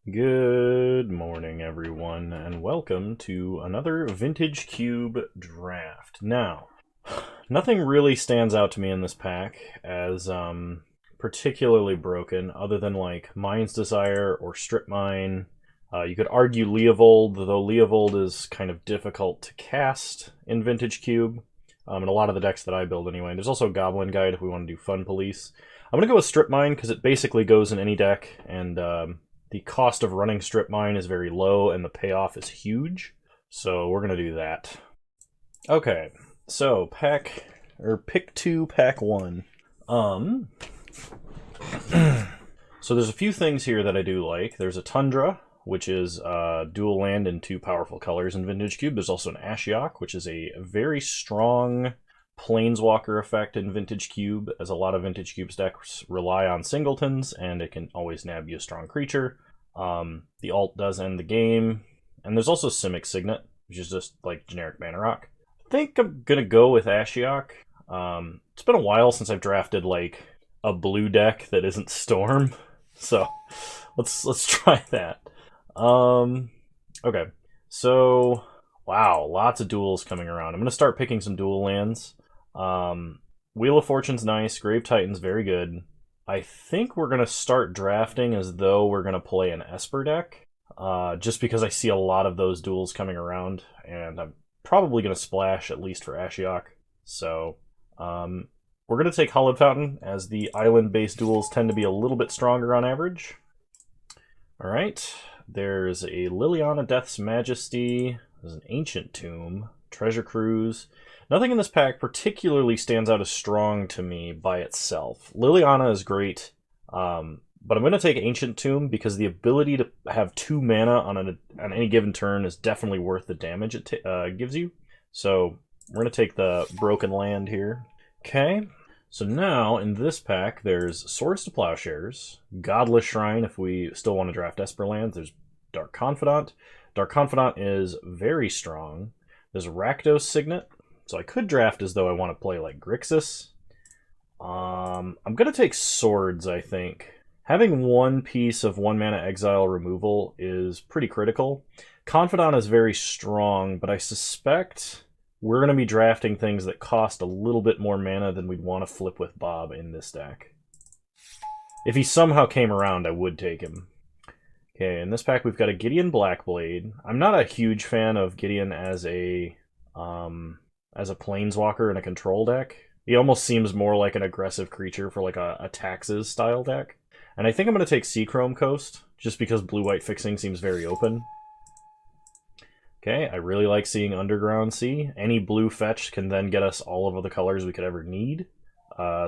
Good morning, everyone, and welcome to another Vintage Cube draft. Now, nothing really stands out to me in this pack as particularly broken, other than like Mine's Desire or Strip Mine. You could argue Leovold, though Leovold is kind of difficult to cast in Vintage Cube, in a lot of the decks that I build anyway. There's also Goblin Guide if we want to do Fun Police. I'm going to go with Strip Mine because it basically goes in any deck, and the cost of running Strip Mine is very low, and the payoff is huge. So we're going to do that. Okay, so pick 2, pack 1. So there's a few things here that I do like. There's a Tundra, which is dual land in 2 powerful colors in Vintage Cube. There's also an Ashiok, which is a very strong Planeswalker effect in Vintage Cube, as a lot of Vintage Cube's decks rely on singletons, and it can always nab you a strong creature. The alt does end the game. And there's also Simic Signet, which is just like generic mana rock. I think I'm gonna go with Ashiok. It's been a while since I've drafted like a blue deck that isn't Storm, so let's try that. Okay, so wow, lots of duels coming around. I'm gonna start picking some dual lands. Wheel of Fortune's nice. Grave Titan's very good. I think we're gonna start drafting as though we're gonna play an Esper deck, just because I see a lot of those duels coming around, and I'm probably gonna splash at least for Ashiok. So we're gonna take Hollowed Fountain, as the island-based duels tend to be a little bit stronger on average. All right, there's a Liliana Death's Majesty. There's an Ancient Tomb, Treasure Cruise. Nothing in this pack particularly stands out as strong to me by itself. Liliana is great, but I'm going to take Ancient Tomb because the ability to have 2 mana on any given turn is definitely worth the damage it gives you. So we're going to take the Broken Land here. Okay, so now in this pack there's Swords to Plowshares, Godless Shrine if we still want to draft Esper lands. There's Dark Confidant. Dark Confidant is very strong. There's Rakdos Signet. So I could draft as though I want to play like Grixis. I'm going to take Swords, I think. Having 1 piece of 1 mana exile removal is pretty critical. Confidant is very strong, but I suspect we're going to be drafting things that cost a little bit more mana than we'd want to flip with Bob in this deck. If he somehow came around, I would take him. Okay, in this pack we've got a Gideon Blackblade. I'm not a huge fan of Gideon as a planeswalker in a control deck. He almost seems more like an aggressive creature for like a Taxes style deck. And I think I'm going to take Seachrome Coast, just because blue-white fixing seems very open. Okay, I really like seeing Underground Sea. Any blue fetch can then get us all of the colors we could ever need.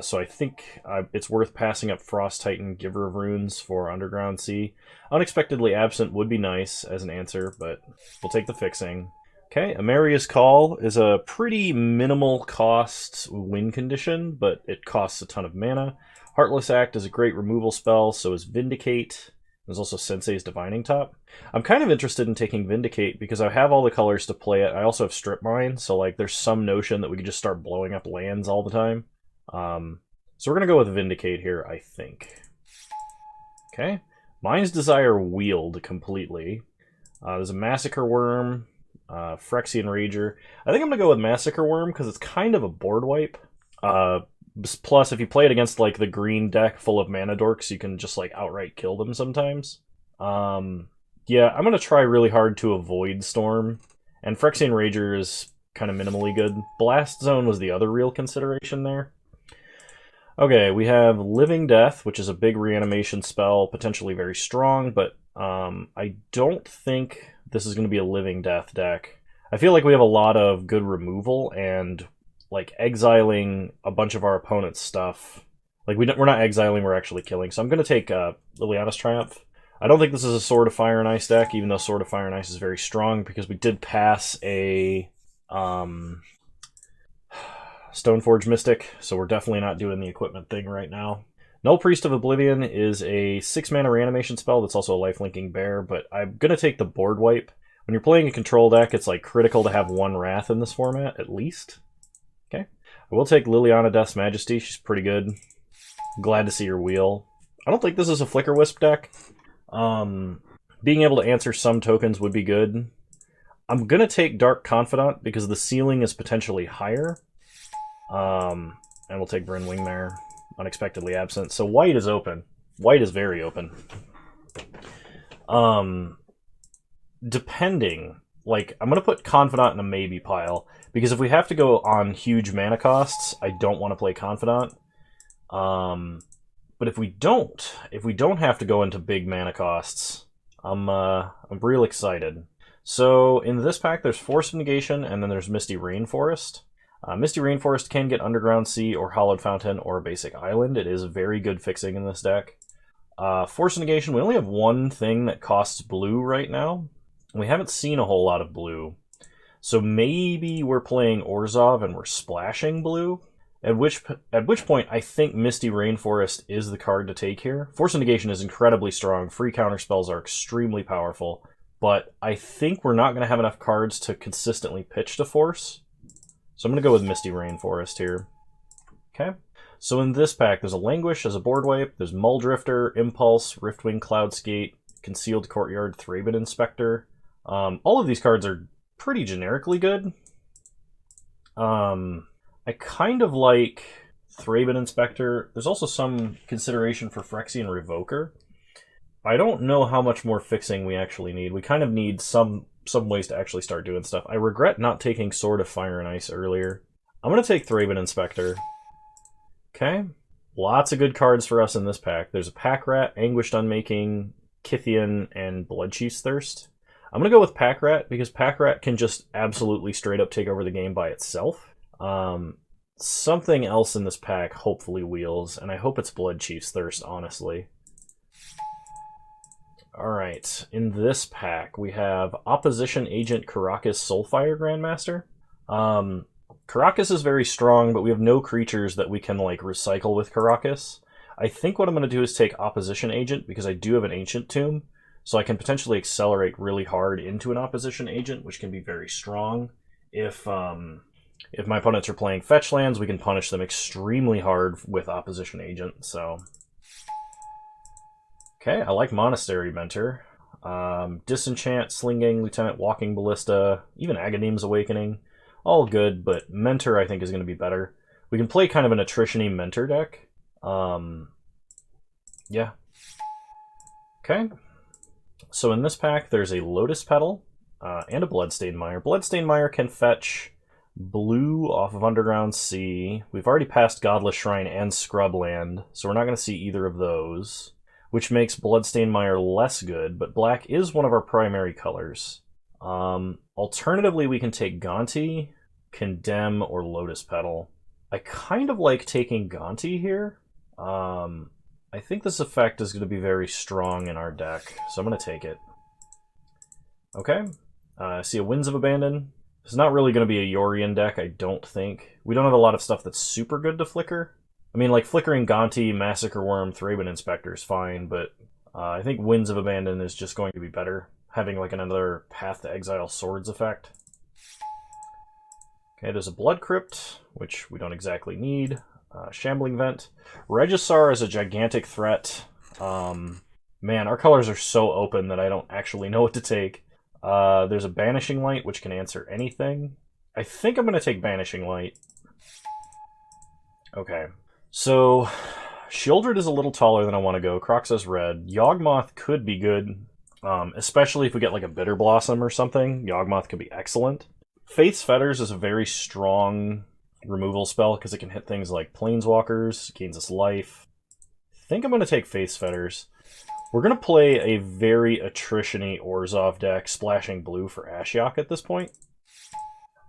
So I think it's worth passing up Frost Titan, Giver of Runes for Underground Sea. Unexpectedly Absent would be nice as an answer, but we'll take the fixing. Okay, Ameria's Call is a pretty minimal cost win condition, but it costs a ton of mana. Heartless Act is a great removal spell, so is Vindicate. There's also Sensei's Divining Top. I'm kind of interested in taking Vindicate because I have all the colors to play it. I also have Strip Mine, so like there's some notion that we could just start blowing up lands all the time. So we're going to go with Vindicate here, I think. Okay, Mine's Desire wheeled completely. There's a Massacre Worm. Phyrexian Rager. I think I'm going to go with Massacre Worm because it's kind of a board wipe. Plus, if you play it against like the green deck full of mana dorks, you can just like outright kill them sometimes. Yeah, I'm going to try really hard to avoid Storm. And Phyrexian Rager is kind of minimally good. Blast Zone was the other real consideration there. Okay, we have Living Death, which is a big reanimation spell, potentially very strong, but I don't think this is going to be a Living Death deck. I feel like we have a lot of good removal, and like exiling a bunch of our opponent's stuff. Like we're not exiling, we're actually killing. So I'm going to take Liliana's Triumph. I don't think this is a Sword of Fire and Ice deck, even though Sword of Fire and Ice is very strong, because we did pass a Stoneforge Mystic, so we're definitely not doing the equipment thing right now. Null Priest of Oblivion is a 6-mana reanimation spell that's also a life-linking bear, but I'm going to take the board wipe. When you're playing a control deck, it's like critical to have 1 Wrath in this format, at least. Okay. I will take Liliana Death's Majesty. She's pretty good. Glad to see her wheel. I don't think this is a Flicker Wisp deck. being able to answer some tokens would be good. I'm going to take Dark Confidant because the ceiling is potentially higher. And we'll take Bryn Wingmare, unexpectedly absent. So white is open. White is very open. Depending, like, I'm going to put Confidant in a maybe pile, because if we have to go on huge mana costs, I don't want to play Confidant. But if we don't have to go into big mana costs, I'm real excited. So in this pack, there's Force of Negation, and then there's Misty Rainforest. Misty Rainforest can get Underground Sea or Hallowed Fountain or a basic island. It is very good fixing in this deck. Force of Negation, we only have one thing that costs blue right now. We haven't seen a whole lot of blue. So maybe we're playing Orzhov and we're splashing blue. At which point, I think Misty Rainforest is the card to take here. Force of Negation is incredibly strong. Free counterspells are extremely powerful. But I think we're not going to have enough cards to consistently pitch to Force. So I'm going to go with Misty Rainforest here. Okay. So in this pack, there's a Languish as a board wipe. There's Muldrifter, Impulse, Riftwing Cloudskate, Concealed Courtyard, Thraben Inspector. All of these cards are pretty generically good. I kind of like Thraben Inspector. There's also some consideration for Phyrexian Revoker. I don't know how much more fixing we actually need. We kind of need some ways to actually start doing stuff. I regret not taking Sword of Fire and Ice earlier. I'm going to take Thraben Inspector. Okay. Lots of good cards for us in this pack. There's a Pack Rat, Anguished Unmaking, Kythian, and Bloodchief's Thirst. I'm going to go with Pack Rat because Pack Rat can just absolutely straight up take over the game by itself. Something else in this pack hopefully wheels, and I hope it's Bloodchief's Thirst, honestly. Alright, in this pack we have Opposition Agent Karakas Soulfire Grandmaster. Karakas is very strong, but we have no creatures that we can like recycle with Karakas. I think what I'm going to do is take Opposition Agent, because I do have an Ancient Tomb, so I can potentially accelerate really hard into an Opposition Agent, which can be very strong. If my opponents are playing fetch lands, we can punish them extremely hard with Opposition Agent, so... Okay, I like Monastery Mentor. Disenchant, Slinging, Lieutenant, Walking Ballista, even Agadeem's Awakening. All good, but Mentor I think is going to be better. We can play kind of an attrition-y Mentor deck. Yeah. Okay. So in this pack, there's a Lotus Petal and a Bloodstained Mire. Bloodstained Mire can fetch blue off of Underground Sea. We've already passed Godless Shrine and Scrubland, so we're not going to see either of those, which makes Bloodstained Mire less good, but black is one of our primary colors. Alternatively, we can take Gonti, Condemn, or Lotus Petal. I kind of like taking Gonti here. I think this effect is going to be very strong in our deck, so I'm going to take it. Okay, I see a Winds of Abandon. It's not really going to be a Yorion deck, I don't think. We don't have a lot of stuff that's super good to flicker. I mean, like, flickering Gonti, Massacre Worm, Thraben Inspector is fine, but I think Winds of Abandon is just going to be better, having like another Path to Exile Swords effect. Okay, there's a Blood Crypt, which we don't exactly need. Shambling Vent. Regisar is a gigantic threat. Man, our colors are so open that I don't actually know what to take. There's a Banishing Light, which can answer anything. I think I'm going to take Banishing Light. Okay. So, Sheoldred is a little taller than I want to go. Croxus red. Yawgmoth could be good, especially if we get like a Bitter Blossom or something. Yawgmoth could be excellent. Faith's Fetters is a very strong removal spell because it can hit things like Planeswalkers, gains us life. I think I'm going to take Faith's Fetters. We're going to play a very attrition-y Orzhov deck, splashing blue for Ashiok at this point.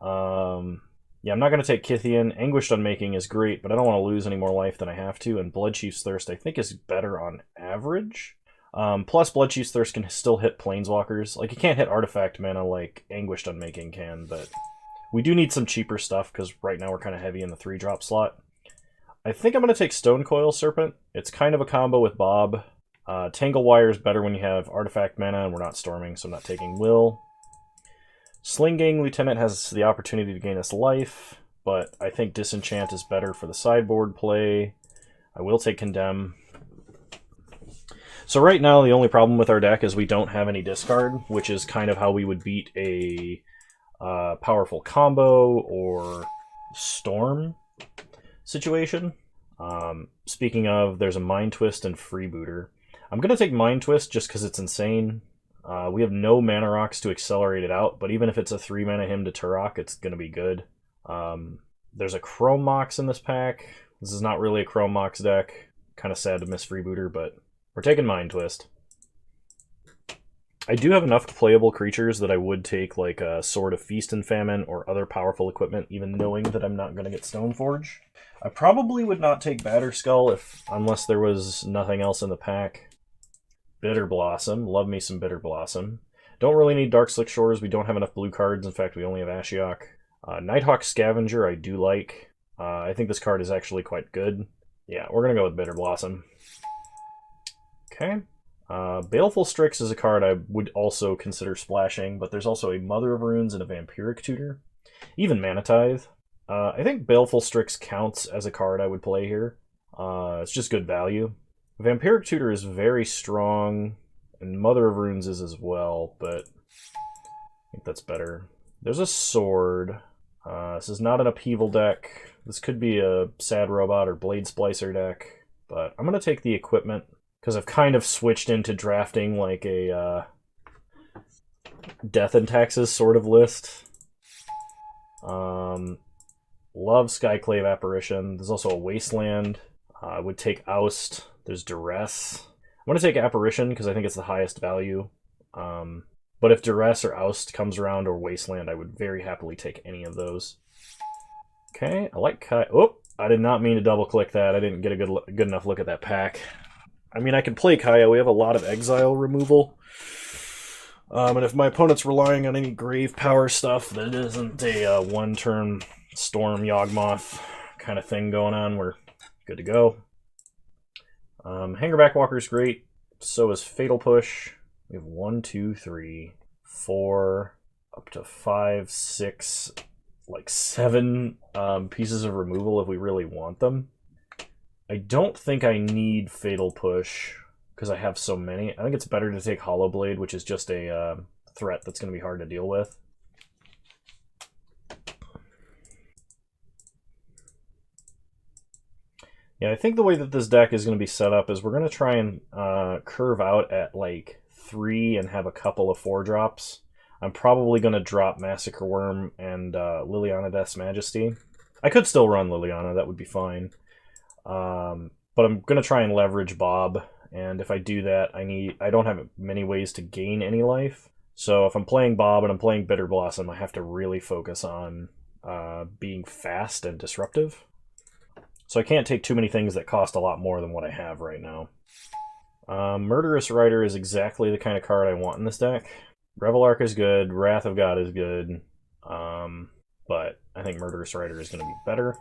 Yeah, I'm not going to take Kythian. Anguished Unmaking is great, but I don't want to lose any more life than I have to, and Bloodchief's Thirst I think is better on average. Plus, Bloodchief's Thirst can still hit Planeswalkers. Like, it can't hit Artifact mana like Anguished Unmaking can, but we do need some cheaper stuff, because right now we're kind of heavy in the 3-drop slot. I think I'm going to take Stonecoil Serpent. It's kind of a combo with Bob. Tangle Wire is better when you have Artifact mana, and we're not storming, so I'm not taking Will. Slinging Lieutenant has the opportunity to gain us life, but I think Disenchant is better for the sideboard play. I will take Condemn. So right now, the only problem with our deck is we don't have any discard, which is kind of how we would beat a powerful combo or storm situation. Speaking of, there's a Mind Twist and Freebooter. I'm going to take Mind Twist just because it's insane. We have no mana rocks to accelerate it out, but even if it's a 3 mana Hymn to Turok, it's going to be good. There's a Chrome Mox in this pack. This is not really a Chrome Mox deck. Kind of sad to miss Freebooter, but we're taking Mind Twist. I do have enough playable creatures that I would take like a Sword of Feast and Famine or other powerful equipment, even knowing that I'm not going to get Stoneforge. I probably would not take Batterskull unless there was nothing else in the pack. Bitter Blossom. Love me some Bitter Blossom. Don't really need Darkslick Shores. We don't have enough blue cards. In fact, we only have Ashiok. Nighthawk Scavenger I do like. I think this card is actually quite good. Yeah, we're going to go with Bitter Blossom. Okay. Baleful Strix is a card I would also consider splashing, but there's also a Mother of Runes and a Vampiric Tutor. Even Mana Tithe. I think Baleful Strix counts as a card I would play here. It's just good value. Vampiric Tutor is very strong, and Mother of Runes is as well, but I think that's better. There's a Sword. This is not an Upheaval deck. This could be a Sad Robot or Blade Splicer deck, but I'm going to take the equipment because I've kind of switched into drafting like a Death and Taxes sort of list. Love Skyclave Apparition. There's also a Wasteland. I would take Oust. There's Duress. I'm going to take Apparition because I think it's the highest value. But if Duress or Oust comes around or Wasteland, I would very happily take any of those. Okay, I like Kai. Oh, I did not mean to double click that. I didn't get a good enough look at that pack. I mean, I can play Kaya. We have a lot of exile removal. And if my opponent's relying on any grave power stuff that isn't a one-turn Storm Yawgmoth kind of thing going on, we're good to go. Hangerback Walker's great. So is Fatal Push. We have 1, 2, 3, 4, up to 5, 6, like 7 pieces of removal if we really want them. I don't think I need Fatal Push because I have so many. I think it's better to take Hollow Blade, which is just a threat that's going to be hard to deal with. Yeah, I think the way that this deck is going to be set up is we're going to try and curve out at like 3 and have a couple of 4-drops. I'm probably going to drop Massacre Worm and Liliana Death's Majesty. I could still run Liliana, that would be fine. But I'm going to try and leverage Bob, and if I do that, I don't have many ways to gain any life. So if I'm playing Bob and I'm playing Bitter Blossom, I have to really focus on being fast and disruptive. So I can't take too many things that cost a lot more than what I have right now. Murderous Rider is exactly the kind of card I want in this deck. Revelark is good, Wrath of God is good, but I think Murderous Rider is going to be better.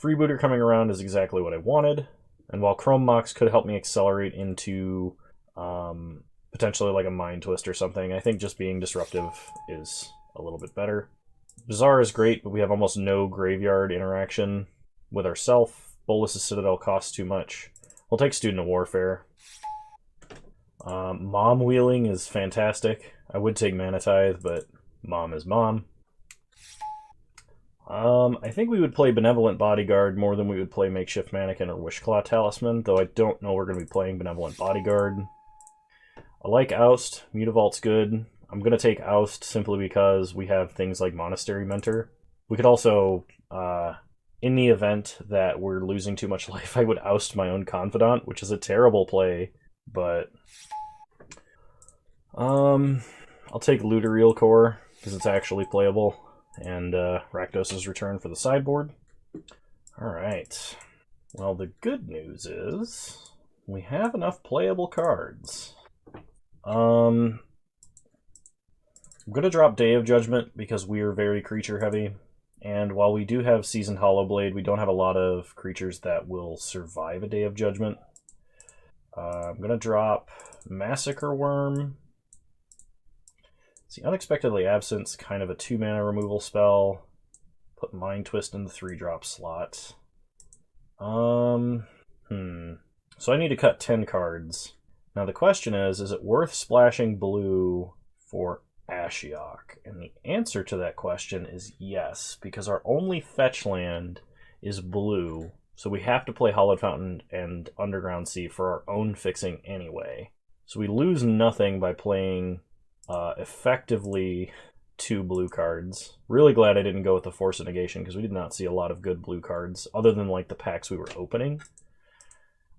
Freebooter coming around is exactly what I wanted, and while Chrome Mox could help me accelerate into potentially like a Mind Twist or something, I think just being disruptive is a little bit better. Bazaar is great, but we have almost no graveyard interaction with ourself. Bolus's Citadel costs too much. We'll take Student of Warfare. Mom Wheeling is fantastic. I would take Mana Tithe, but Mom is Mom. I think we would play Benevolent Bodyguard more than we would play Makeshift Mannequin or Wishclaw Talisman, though I don't know we're going to be playing Benevolent Bodyguard. I like Oust. Mutavault's good. I'm going to take Oust simply because we have things like Monastery Mentor. We could also, in the event that we're losing too much life, I would oust my own Confidant, which is a terrible play, but I'll take Luterial Core because it's actually playable, and Rakdos' Return for the sideboard. Alright. Well, the good news is we have enough playable cards. I'm going to drop Day of Judgment because we are very creature heavy. And while we do have Seasoned Hollowblade, we don't have a lot of creatures that will survive a Day of Judgment. I'm going to drop Massacre Worm. See, Unexpectedly Absent's kind of a 2-mana removal spell. Put Mind Twist in the 3-drop slot. So I need to cut 10 cards. Now the question is it worth splashing blue for Ashiok? And the answer to that question is yes, because our only fetch land is blue, so we have to play Hallowed Fountain and Underground Sea for our own fixing anyway. So we lose nothing by playing effectively 2 blue cards. Really glad I didn't go with the Force of Negation, because we did not see a lot of good blue cards, other than like the packs we were opening.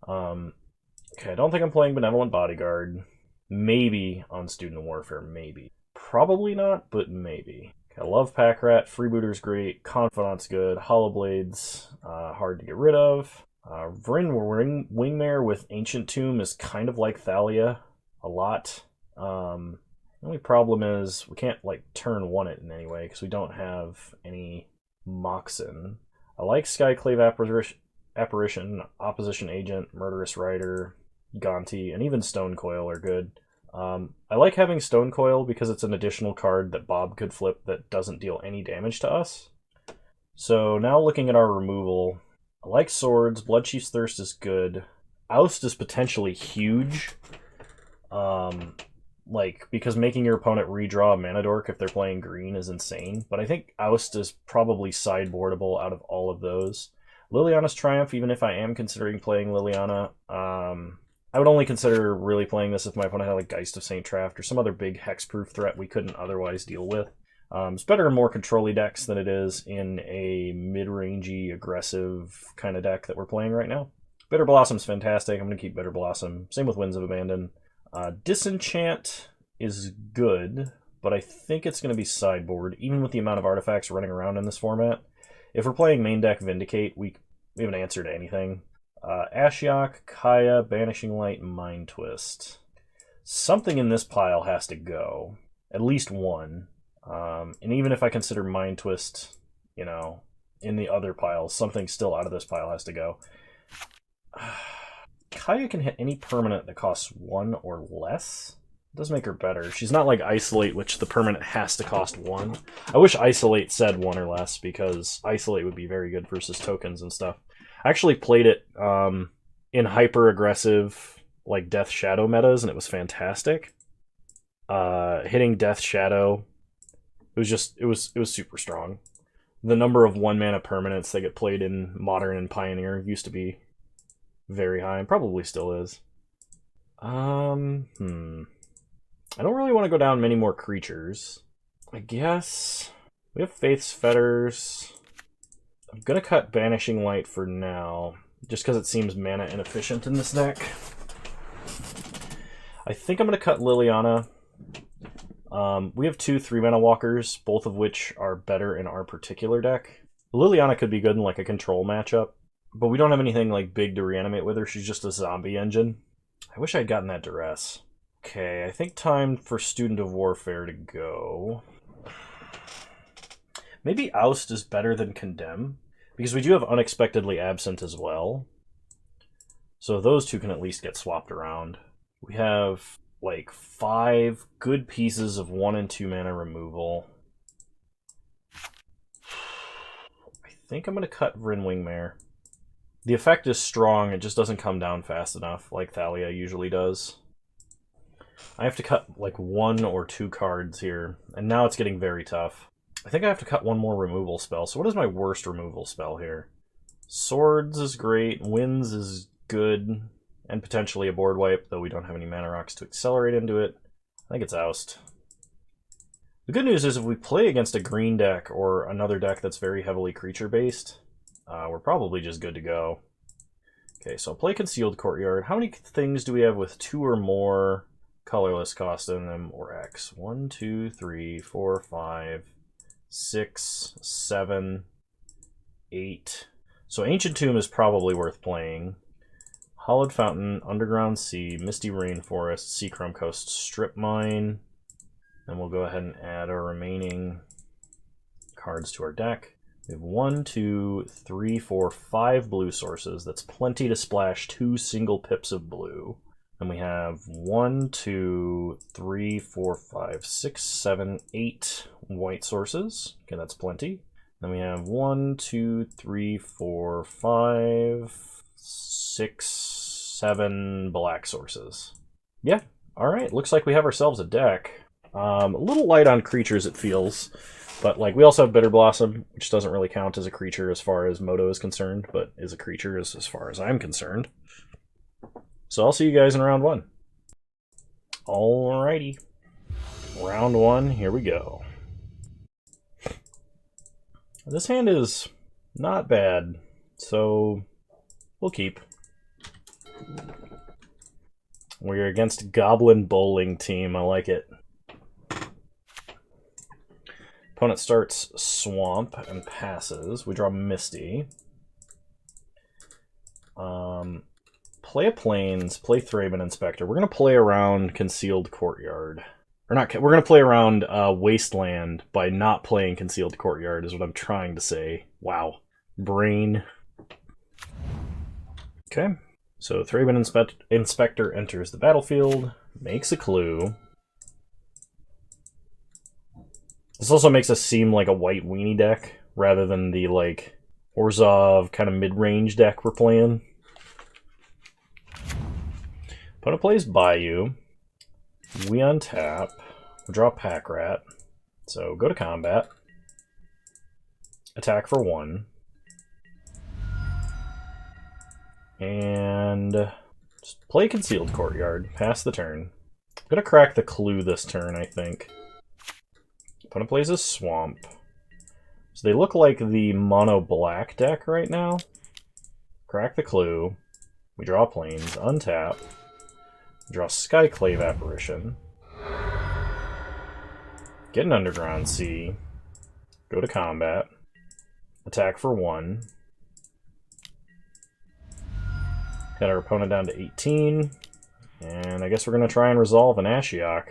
Okay, I don't think I'm playing Benevolent Bodyguard. Maybe on Student of Warfare, maybe. Probably not, but maybe. Okay, I love Pack Rat, Freebooter's great, Confidant's good, Hollowblades, hard to get rid of. Vryn Wingmare with Ancient Tomb is kind of like Thalia a lot. The only problem is we can't like turn 1 it in any way because we don't have any Moxen. I like Skyclave Apparition, Opposition Agent, Murderous Rider, Gonti, and even Stone Coil are good. I like having Stone Coil because it's an additional card that Bob could flip that doesn't deal any damage to us. So now looking at our removal, I like Swords, Bloodchief's Thirst is good. Oust is potentially huge. Because making your opponent redraw a Mana Dork if they're playing green is insane. But I think Oust is probably sideboardable out of all of those. Liliana's Triumph, even if I am considering playing Liliana, I would only consider really playing this if my opponent had like Geist of Saint Traft or some other big hexproof threat we couldn't otherwise deal with. It's better in more control-y decks than it is in a mid-rangey, aggressive kind of deck that we're playing right now. Bitter Blossom's fantastic. I'm going to keep Bitter Blossom. Same with Winds of Abandon. Disenchant is good, but I think it's going to be sideboard, even with the amount of artifacts running around in this format. If we're playing main deck Vindicate, we have an answer to anything. Ashiok, Kaya, Banishing Light, Mind Twist. Something in this pile has to go. At least one. And even if I consider Mind Twist, in the other piles, something still out of this pile has to go. Kaya can hit any permanent that costs 1 or less. It does make her better. She's not like Isolate, which the permanent has to cost 1. I wish Isolate said 1 or less, because Isolate would be very good versus tokens and stuff. I actually played it in hyper-aggressive like Death Shadow metas, and it was fantastic. Hitting Death Shadow, it was super strong. The number of 1-mana permanents that get played in Modern and Pioneer used to be very high, and probably still is. I don't really want to go down many more creatures. I guess we have Faith's Fetters. I'm going to cut Banishing Light for now, just because it seems mana inefficient in this deck. I think I'm going to cut Liliana. We have 2 3-mana walkers, both of which are better in our particular deck. Liliana could be good in like a control matchup, but we don't have anything like big to reanimate with her. She's just a zombie engine. I wish I'd gotten that Duress. Okay, I think time for Student of Warfare to go. Maybe Oust is better than Condemn, because we do have Unexpectedly Absent as well. So those two can at least get swapped around. We have like 5 good pieces of 1 and 2 mana removal. I think I'm going to cut Vryn Wingmare. The effect is strong, it just doesn't come down fast enough like Thalia usually does. I have to cut like 1 or 2 cards here, and now it's getting very tough. I think I have to cut 1 more removal spell. So what is my worst removal spell here? Swords is great, Winds is good, and potentially a board wipe, though we don't have any mana rocks to accelerate into it. I think it's Oust. The good news is if we play against a green deck or another deck that's very heavily creature-based, we're probably just good to go. Okay, so I'll play Concealed Courtyard. How many things do we have with 2 or more colorless cost in them, or X? 1, 2, 3, 4, 5, 6, 7, 8. So Ancient Tomb is probably worth playing. Hallowed Fountain, Underground Sea, Misty Rainforest, Seachrome Coast, Strip Mine. Then we'll go ahead and add our remaining cards to our deck. We have 1, 2, 3, 4, 5 blue sources. That's plenty to splash 2 single pips of blue. And we have 1, 2, 3, 4, 5, 6, 7, 8 white sources. Okay, that's plenty. Then we have 1, 2, 3, 4, 5, 6, 7 black sources. Yeah. Alright, looks like we have ourselves a deck. A little light on creatures, it feels. But, like, we also have Bitter Blossom, which doesn't really count as a creature as far as Moto is concerned, but is a creature as far as I'm concerned. So I'll see you guys in round one. Alrighty. Round one, here we go. This hand is not bad, so we'll keep. We're against Goblin Bowling Team, I like it. Opponent starts Swamp and passes. We draw Misty. Play a Plains, play Thraben Inspector. We're going to play around Concealed Courtyard. Or not, we're going to play around Wasteland by not playing Concealed Courtyard, is what I'm trying to say. Wow. Brain. Okay. So Thraben Inspector enters the battlefield, makes a clue. This also makes us seem like a white weenie deck, rather than the, like, Orzhov kind of mid-range deck we're playing. Opponent plays Bayou. We untap. We draw Pack Rat. So go to combat. Attack for 1. And just play Concealed Courtyard. Pass the turn. I'm going to crack the clue this turn, I think. Opponent plays a Swamp. So they look like the mono black deck right now. Crack the clue. We draw Plains. Untap. Draw Skyclave Apparition. Get an Underground Sea. Go to combat. Attack for 1. Got our opponent down to 18. And I guess we're going to try and resolve an Ashiok.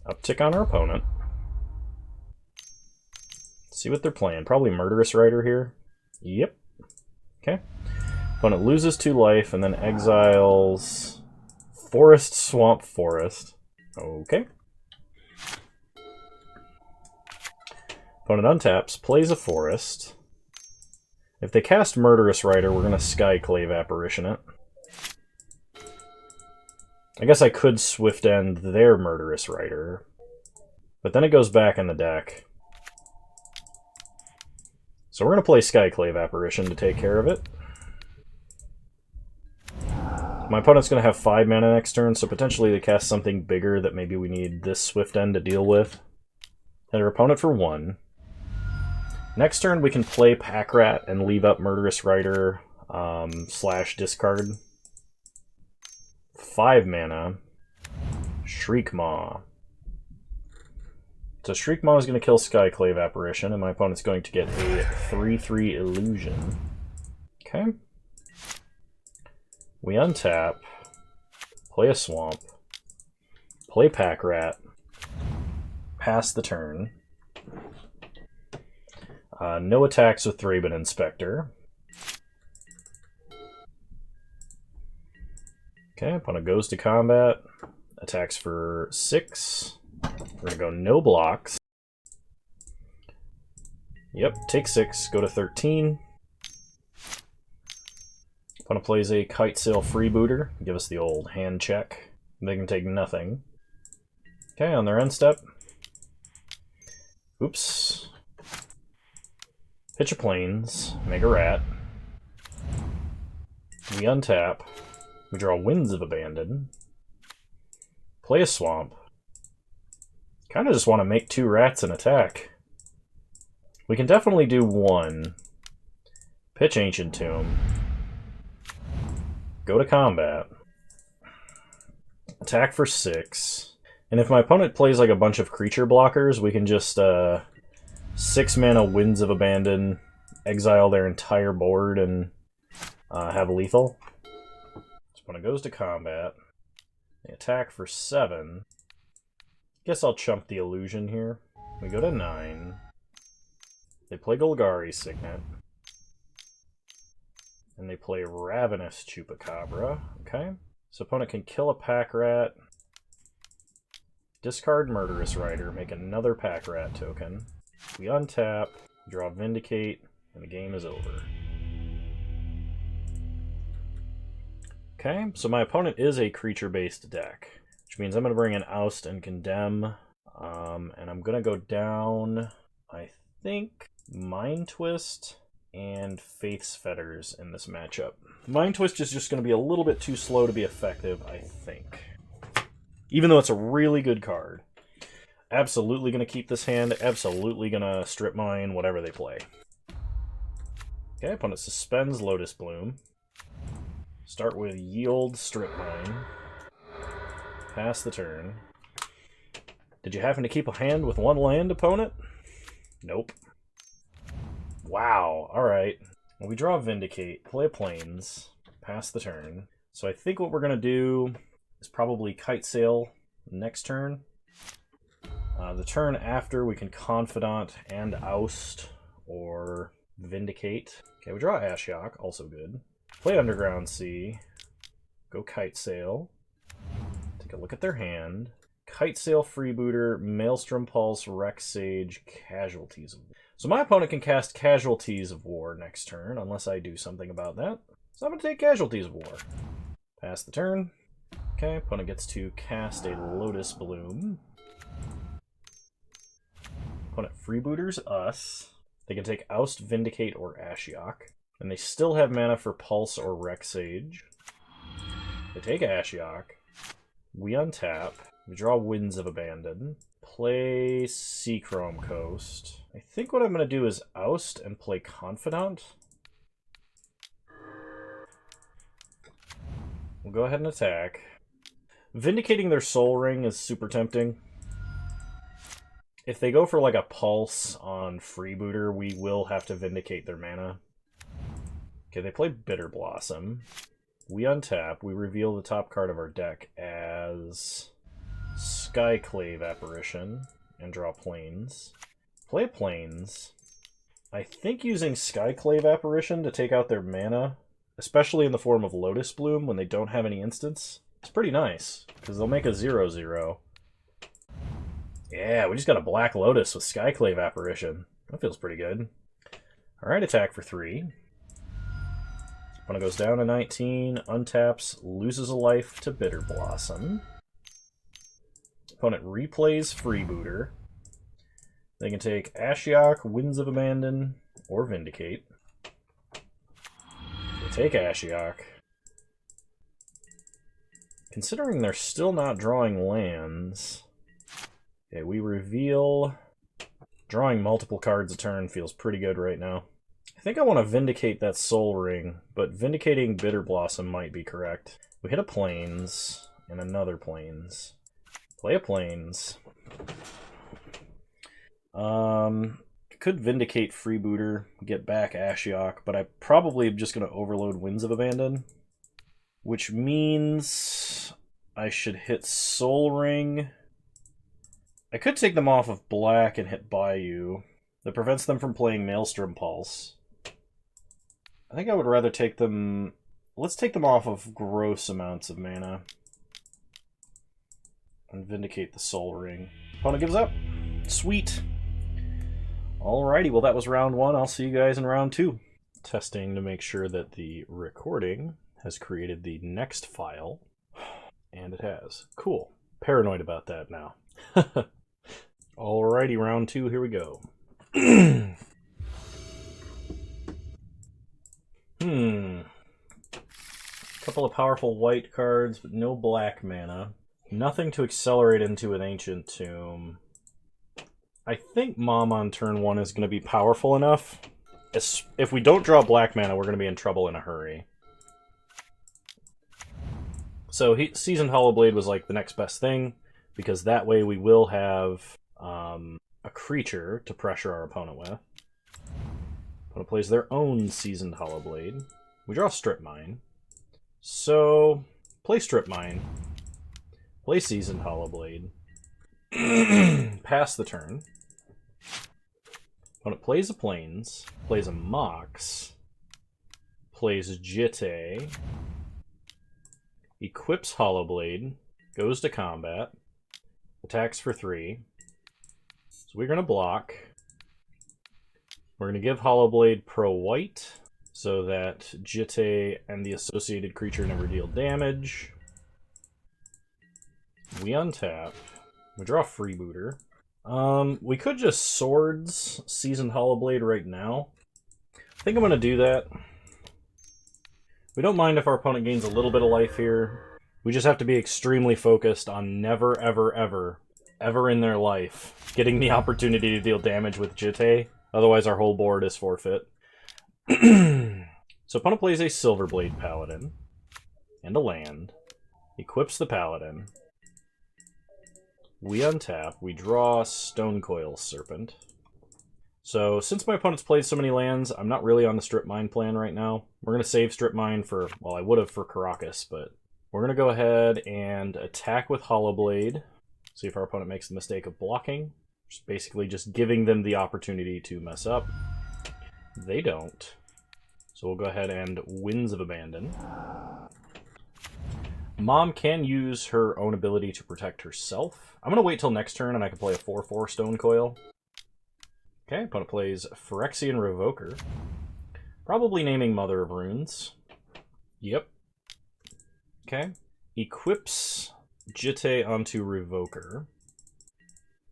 Uptick on our opponent. See what they're playing. Probably Murderous Rider here. Yep. Okay. Opponent loses 2 life and then exiles Forest, Swamp, Forest. Okay. Opponent untaps, plays a Forest. If they cast Murderous Rider, we're going to Skyclave Apparition it. I guess I could Swift End their Murderous Rider, but then it goes back in the deck. So we're going to play Skyclave Apparition to take care of it. My opponent's going to have 5 mana next turn, so potentially they cast something bigger that maybe we need this Swift End to deal with. Hit our opponent for 1. Next turn we can play Pack Rat and leave up Murderous Rider / discard. 5 mana. Shriek Maw. So Shriek Maw is going to kill Skyclave Apparition, and my opponent's going to get a 3/3 Illusion. Okay. We untap, play a Swamp, play Pack Rat, pass the turn. No attacks with Thraben Inspector. Okay, opponent goes to combat, attacks for 6. We're going to go no blocks. Yep, take 6, go to 13. Opponent plays a Kite Sail Freebooter, give us the old hand check. They can take nothing. Okay, on their end step. Oops. Pitch a Plains, make a Rat. We untap. We draw Winds of Abandon. Play a Swamp. Kind of just want to make 2 rats and attack. We can definitely do 1. Pitch Ancient Tomb. Go to combat. Attack for 6. And if my opponent plays like a bunch of creature blockers, we can just 6 mana Winds of Abandon, exile their entire board, and have lethal. So opponent goes to combat. They attack for 7. Guess I'll chump the Illusion here. We go to 9. They play Golgari Signet. And they play Ravenous Chupacabra. Okay. So opponent can kill a Pack Rat, discard Murderous Rider, make another Pack Rat token. We untap, draw Vindicate, and the game is over. Okay, so my opponent is a creature-based deck, which means I'm going to bring in Oust and Condemn, and I'm going to go down, I think, Mind Twist and Faith's Fetters in this matchup. Mind Twist is just going to be a little bit too slow to be effective, I think. Even though it's a really good card. Absolutely going to keep this hand, absolutely going to strip mine, whatever they play. Okay, opponent suspends Lotus Bloom. Start with Yield, strip mine. Pass the turn. Did you happen to keep a hand with one land, opponent? Nope. Wow, alright. Well, we draw Vindicate, play Plains, pass the turn. So I think what we're going to do is probably Kite Sail next turn. The turn after, we can Confidant and Oust or Vindicate. Okay, we draw Ashiok, also good. Play Underground Sea. Go Kite Sail. Take a look at their hand. Kite Sail, Freebooter, Maelstrom Pulse, Rex Sage, Casualties of War. So my opponent can cast Casualties of War next turn, unless I do something about that. So I'm going to take Casualties of War. Pass the turn. Okay, opponent gets to cast a Lotus Bloom. Opponent freebooters us. They can take Oust, Vindicate, or Ashiok. And they still have mana for Pulse or Rex Sage. They take Ashiok. We untap. We draw Winds of Abandon. Play Seachrome Coast. I think what I'm going to do is Oust and play Confidant. We'll go ahead and attack. Vindicating their Soul Ring is super tempting. If they go for like a Pulse on Freebooter, we will have to Vindicate their mana. Okay, they play Bitter Blossom. We untap. We reveal the top card of our deck as Skyclave Apparition and draw Plains. Play Plains. I think using Skyclave Apparition to take out their mana, especially in the form of Lotus Bloom when they don't have any instants, it's pretty nice, because they'll make a 0/0. Yeah, we just got a Black Lotus with Skyclave Apparition. That feels pretty good. Alright, attack for 3. Opponent goes down to 19, untaps, loses a life to Bitter Blossom. Opponent replays Freebooter. They can take Ashiok, Winds of Abandon, or Vindicate. They take Ashiok. Considering they're still not drawing lands, okay, we reveal. Drawing multiple cards a turn feels pretty good right now. I think I want to Vindicate that Soul Ring, but Vindicating Bitter Blossom might be correct. We hit a Plains and another Plains. Play a Plains. Could Vindicate Freebooter, get back Ashiok, but I probably am just going to overload Winds of Abandon, which means I should hit Soul Ring. I could take them off of black and hit Bayou. That prevents them from playing Maelstrom Pulse. I think I would rather take them... Let's take them off of gross amounts of mana. And Vindicate the Soul Ring. Opponent gives up. Sweet. Alrighty, well that was round 1. I'll see you guys in round 2. Testing to make sure that the recording has created the next file. And it has. Cool. Paranoid about that now. Alrighty, round 2, here we go. Couple of powerful white cards, but no black mana. Nothing to accelerate into with Ancient Tomb. I think Mom on turn 1 is going to be powerful enough. If we don't draw black mana, we're going to be in trouble in a hurry. So Seasoned Hollowblade was like the next best thing, because that way we will have a creature to pressure our opponent with. Opponent plays their own Seasoned Hollowblade. We draw Strip Mine. So, play Strip Mine. Play Seasoned Hollowblade. Pass the turn. Opponent plays a Plains. Plays a Mox. Plays Jitte. Equips Hollowblade. Goes to combat. Attacks for 3. So we're going to block. We're going to give Hollowblade Pro White. so that Jitte and the associated creature never deal damage. We untap. We draw Freebooter. We could just Swords Seasoned Hollowblade right now. I think I'm going to do that. We don't mind if our opponent gains a little bit of life here. We just have to be extremely focused on never, ever, ever, ever in their life getting the opportunity to deal damage with Jitte. Otherwise, our whole board is forfeit. So opponent plays a Silverblade Paladin and a land. Equips the Paladin. We untap. We draw Stonecoil Serpent. So, since my opponent's played so many lands, I'm not really on the Strip Mine plan right now. We're going to save Strip Mine for, well, I would have for Caracas, but we're going to go ahead and attack with Hollowblade. See if our opponent makes the mistake of blocking. Basically just giving them the opportunity to mess up. They don't. So we'll go ahead and Winds of Abandon. Mom can use her own ability to protect herself. I'm going to wait till next turn and I can play a 4/4 Stonecoil. Okay, opponent plays Phyrexian Revoker. Probably naming Mother of Runes. Yep. Okay. Equips Jitte onto Revoker.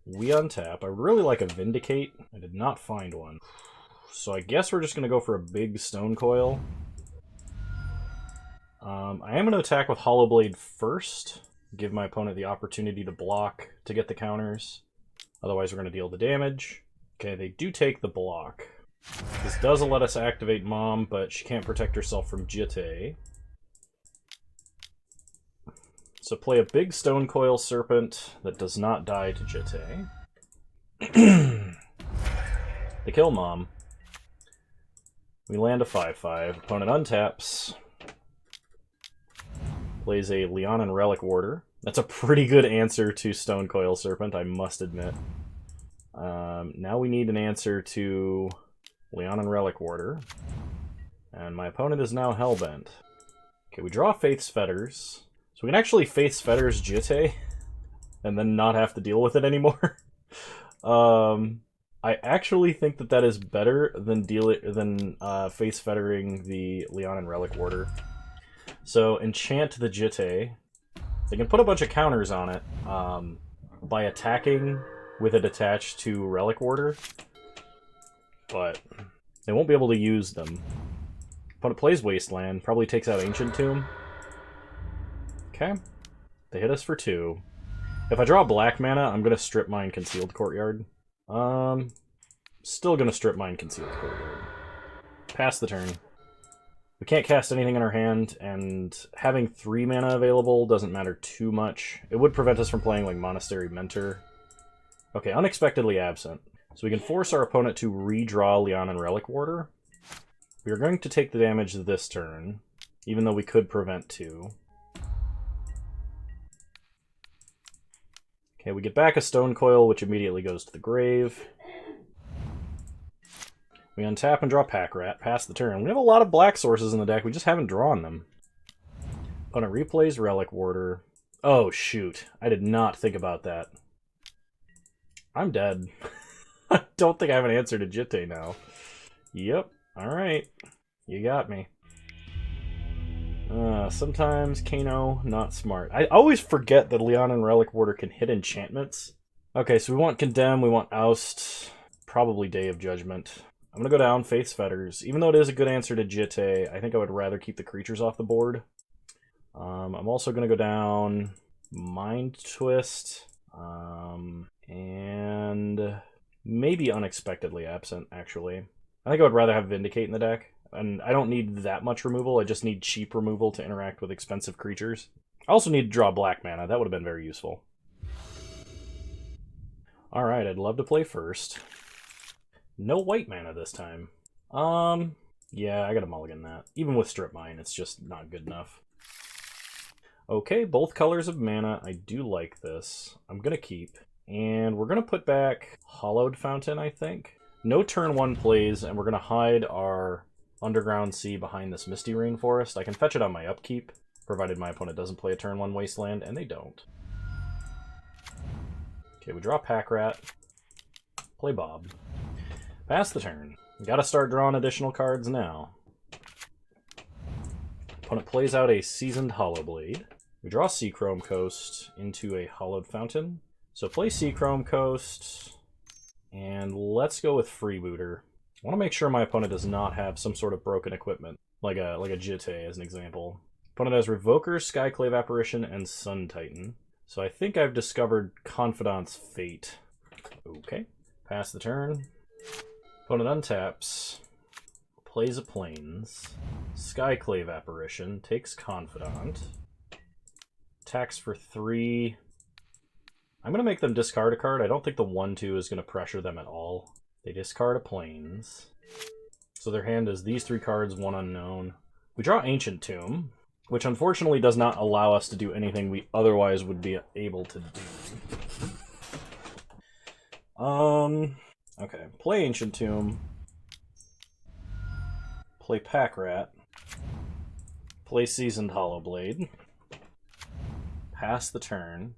We untap. I really like a Vindicate. I did not find one. So I guess we're just going to go for a big Stonecoil. I am going to attack with Hollowblade first. Give my opponent the opportunity to block to get the counters. Otherwise we're going to deal the damage. Okay, they do take the block. This doesn't let us activate Mom, but she can't protect herself from Jitte. So play a big Stonecoil Serpent that does not die to Jitte. They kill Mom. We land a 5/5. Opponent untaps. Plays a Leonin Relic Warder. That's a pretty good answer to Stonecoil Serpent, I must admit. Now we need an answer to Leonin Relic Warder. And my opponent is now Hellbent. Okay, we draw Faith's Fetters. So we can actually Faith's Fetters Jitte and then not have to deal with it anymore. I actually think that that is better than Faith's Fettering the Leonin Relic Warder. So enchant the Jitte. They can put a bunch of counters on it by attacking with it attached to Relic Warder, but they won't be able to use them. Opponent plays Wasteland, probably takes out Ancient Tomb. Okay, they hit us for 2. If I draw black mana, I'm going to Strip Mine Concealed Courtyard. Still going to Strip Mine Concealed Courtyard. Pass the turn. We can't cast anything in our hand, and having 3 mana available doesn't matter too much. It would prevent us from playing like Monastery Mentor. Okay, Unexpectedly Absent. So we can force our opponent to redraw Leonin Relic Warder. We are going to take the damage this turn, even though we could prevent 2. Okay, we get back a Stonecoil, which immediately goes to the grave. We untap and draw Pack Rat, pass the turn. We have a lot of black sources in the deck, we just haven't drawn them. Opponent replays Relic Warder. Oh, shoot. I did not think about that. I'm dead. I don't think I have an answer to Jitte now. Yep. Alright. You got me. Sometimes Kano, not smart. I always forget that Leonin Relic Warder can hit enchantments. Okay, so we want Condemn, we want Oust, probably Day of Judgment. I'm going to go down Faith's Fetters. Even though it is a good answer to Jitte, I think I would rather keep the creatures off the board. I'm also going to go down Mind Twist, and maybe Unexpectedly Absent, actually. I think I would rather have Vindicate in the deck, and I don't need that much removal, I just need cheap removal to interact with expensive creatures. I also need to draw black mana, that would have been very useful. Alright, I'd love to play first. No white mana this time. Yeah, I gotta mulligan that. Even with Strip Mine, it's just not good enough. Okay, both colors of mana. I do like this. I'm gonna keep. And we're gonna put back Hollowed Fountain, I think. No turn 1 plays, and we're gonna hide our Underground Sea behind this Misty Rainforest. I can fetch it on my upkeep, provided my opponent doesn't play a turn 1 Wasteland, and they don't. Okay, we draw Pack Rat. Play Bob. Pass the turn. Gotta start drawing additional cards now. Opponent plays out a Seasoned Hollowblade. We draw Seachrome Coast into a Hollowed Fountain. So play Seachrome Coast, and let's go with Freebooter. I want to make sure my opponent does not have some sort of broken equipment, like a Jitte as an example. Opponent has Revoker, Skyclave Apparition, and Sun Titan. So I think I've discovered Confidant's Fate. Okay, pass the turn. Opponent untaps, plays a Plains, Skyclave Apparition, takes Confidant, attacks for 3. I'm going to make them discard a card. I don't think the 1-2 is going to pressure them at all. They discard a Plains. So their hand is these 3 cards, 1 unknown. We draw Ancient Tomb, which unfortunately does not allow us to do anything we otherwise would be able to do. Okay, play Ancient Tomb. Play Pack Rat. Play Seasoned Hollowblade. Pass the turn.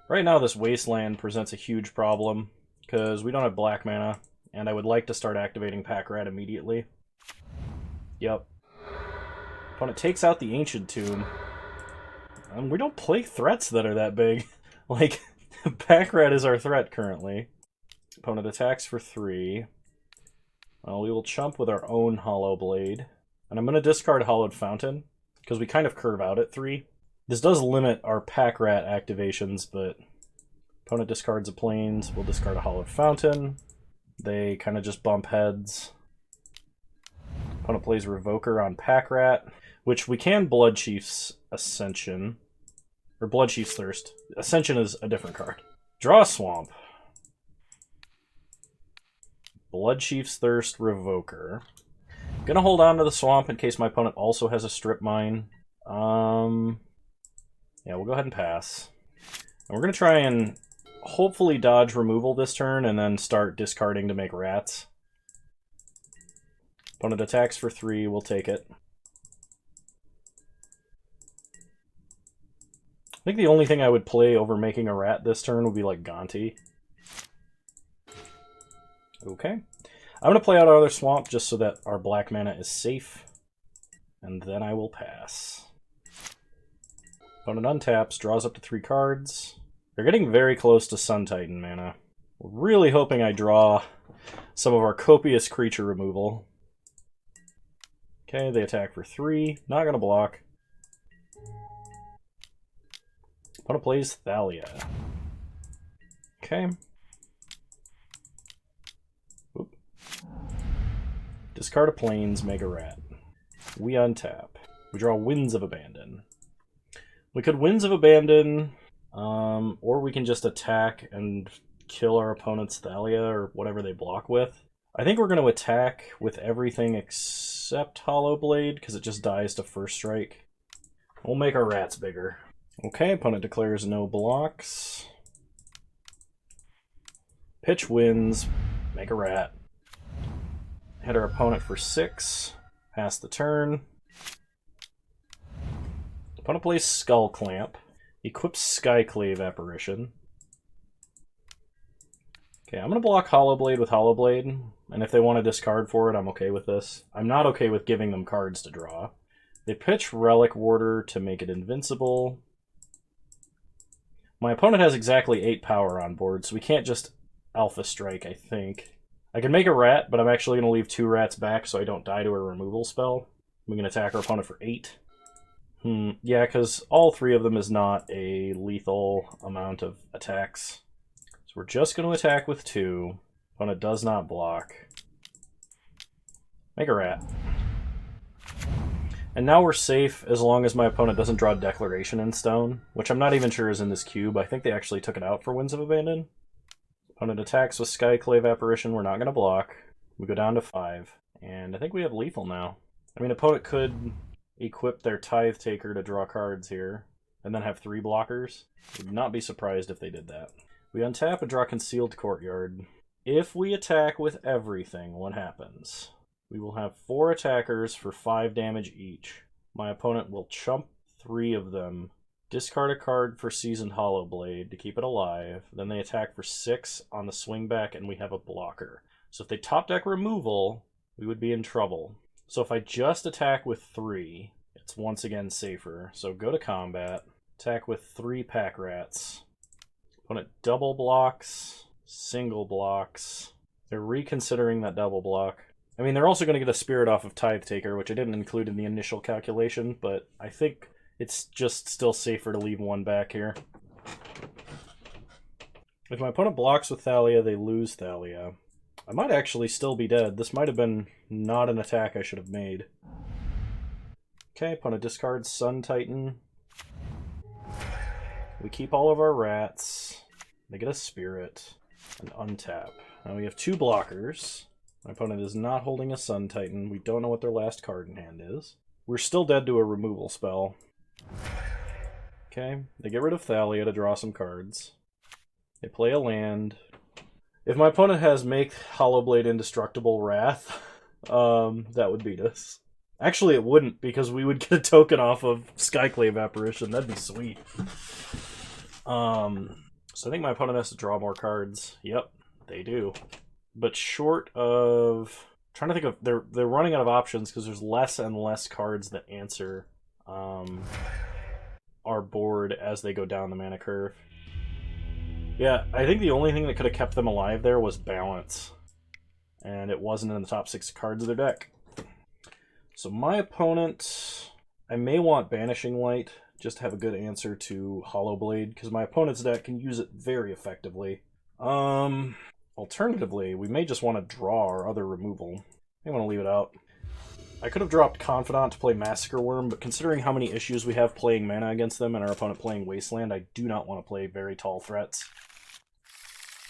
Right now this Wasteland presents a huge problem, because we don't have black mana, and I would like to start activating Pack Rat immediately. Yep. Opponent takes out the Ancient Tomb. We don't play threats that are that big. Like, Pack Rat is our threat currently. Opponent attacks for 3. Well, we will chump with our own Hollowblade. And I'm going to discard Hollowed Fountain, because we kind of curve out at 3. This does limit our Pack Rat activations, but opponent discards a Plains, we'll discard a Hollowed Fountain. They kind of just bump heads. Opponent plays Revoker on Pack Rat, which we can Bloodchief's Ascension. Or Bloodchief's Thirst. Ascension is a different card. Draw a Swamp. Bloodchief's Thirst, Revoker. Gonna hold on to the Swamp in case my opponent also has a Strip Mine. Yeah, we'll go ahead and pass. And we're gonna try and hopefully dodge removal this turn and then start discarding to make rats. Opponent attacks for 3, we'll take it. I think the only thing I would play over making a rat this turn would be like Gonti. Okay. I'm going to play out our other Swamp just so that our black mana is safe. And then I will pass. Opponent untaps, draws up to 3 cards. They're getting very close to Sun Titan mana. We're really hoping I draw some of our copious creature removal. Okay, they attack for 3. Not going to block. Opponent plays Thalia. Okay. Oop. Discard a Plains, make a rat. We untap. We draw Winds of Abandon. We could Winds of Abandon, or we can just attack and kill our opponent's Thalia or whatever they block with. I think we're going to attack with everything except Hollowblade, because it just dies to first strike. We'll make our rats bigger. Okay, opponent declares no blocks. Pitch wins, make a rat. Hit our opponent for 6, pass the turn. Opponent plays Skull Clamp, equips Skyclave Apparition. Okay, I'm going to block Hollowblade with Hollowblade, and if they want to discard for it, I'm okay with this. I'm not okay with giving them cards to draw. They pitch Relic Warder to make it invincible. My opponent has exactly 8 power on board, so we can't just Alpha Strike, I think. I can make a rat, but I'm actually going to leave 2 rats back so I don't die to a removal spell. We can attack our opponent for 8. Yeah, because all 3 of them is not a lethal amount of attacks. So we're just going to attack with 2. Opponent does not block. Make a rat. And now we're safe as long as my opponent doesn't draw Declaration in Stone, which I'm not even sure is in this cube. I think they actually took it out for Winds of Abandon. Opponent attacks with Skyclave Apparition. We're not going to block. We go down to 5. And I think we have lethal now. I mean, opponent could equip their Tithe Taker to draw cards here, and then have 3 blockers. Would not be surprised if they did that. We untap and draw Concealed Courtyard. If we attack with everything, what happens? We will have 4 attackers for 5 damage each. My opponent will chump 3 of them, discard a card for Seasoned Hollowblade to keep it alive, then they attack for 6 on the swing back, and we have a blocker. So if they top deck removal, we would be in trouble. So if I just attack with 3, it's once again safer. So go to combat, attack with 3 pack rats. Opponent double blocks, single blocks. They're reconsidering that double block. I mean, they're also going to get a spirit off of Tithe Taker, which I didn't include in the initial calculation, but I think it's just still safer to leave 1 back here. If my opponent blocks with Thalia, they lose Thalia. I might actually still be dead. This might have been not an attack I should have made. Okay, opponent discards Sun Titan. We keep all of our rats. They get a spirit and untap. Now we have 2 blockers. My opponent is not holding a Sun Titan. We don't know what their last card in hand is. We're still dead to a removal spell. Okay, they get rid of Thalia to draw some cards. They play a land. If my opponent has Make Hollowblade Indestructible Wrath, that would beat us. Actually, it wouldn't, because we would get a token off of Skyclave Apparition. That'd be sweet. So I think my opponent has to draw more cards. Yep, they do. But short of... I'm trying to think of... They're running out of options because there's less and less cards that answer our board as they go down the mana curve. Yeah, I think the only thing that could have kept them alive there was balance. And it wasn't in the top 6 cards of their deck. So my opponent... I may want Banishing Light just to have a good answer to Hollowblade, because my opponent's deck can use it very effectively. Alternatively, we may just want to draw our other removal. I want to leave it out. I could have dropped Confidant to play Massacre Worm, but considering how many issues we have playing mana against them and our opponent playing Wasteland, I do not want to play very tall threats.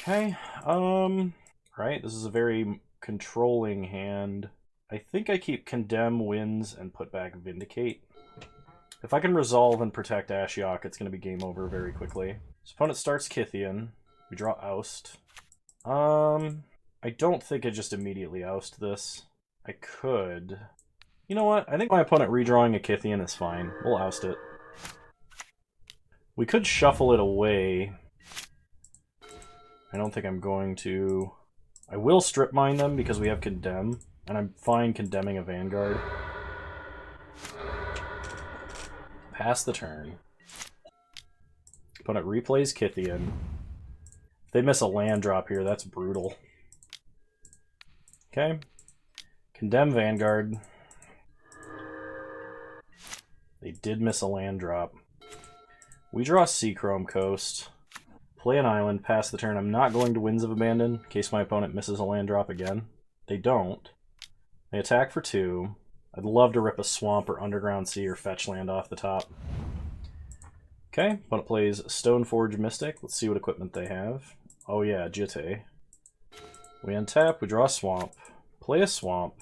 Okay, right, this is a very controlling hand. I think I keep Condemn, Wins, and put back Vindicate. If I can resolve and protect Ashiok, it's going to be game over very quickly. So opponent starts Kythian. We draw Oust. I don't think I just immediately oust this. I could. You know what? I think my opponent redrawing a Kythian is fine. We'll oust it. We could shuffle it away. I don't think I'm going to. I will strip mine them because we have Condemn, and I'm fine condemning a Vanguard. Pass the turn. Opponent replays Kythian. If they miss a land drop here, that's brutal. Okay. Condemn Vanguard. They did miss a land drop. We draw Seachrome Coast. Play an island, pass the turn. I'm not going to Winds of Abandon in case my opponent misses a land drop again. They don't. They attack for 2. I'd love to rip a Swamp or Underground Sea or fetch land off the top. Okay, opponent plays Stoneforge Mystic. Let's see what equipment they have. Oh yeah, Jitte. We untap, we draw a Swamp. Play a Swamp.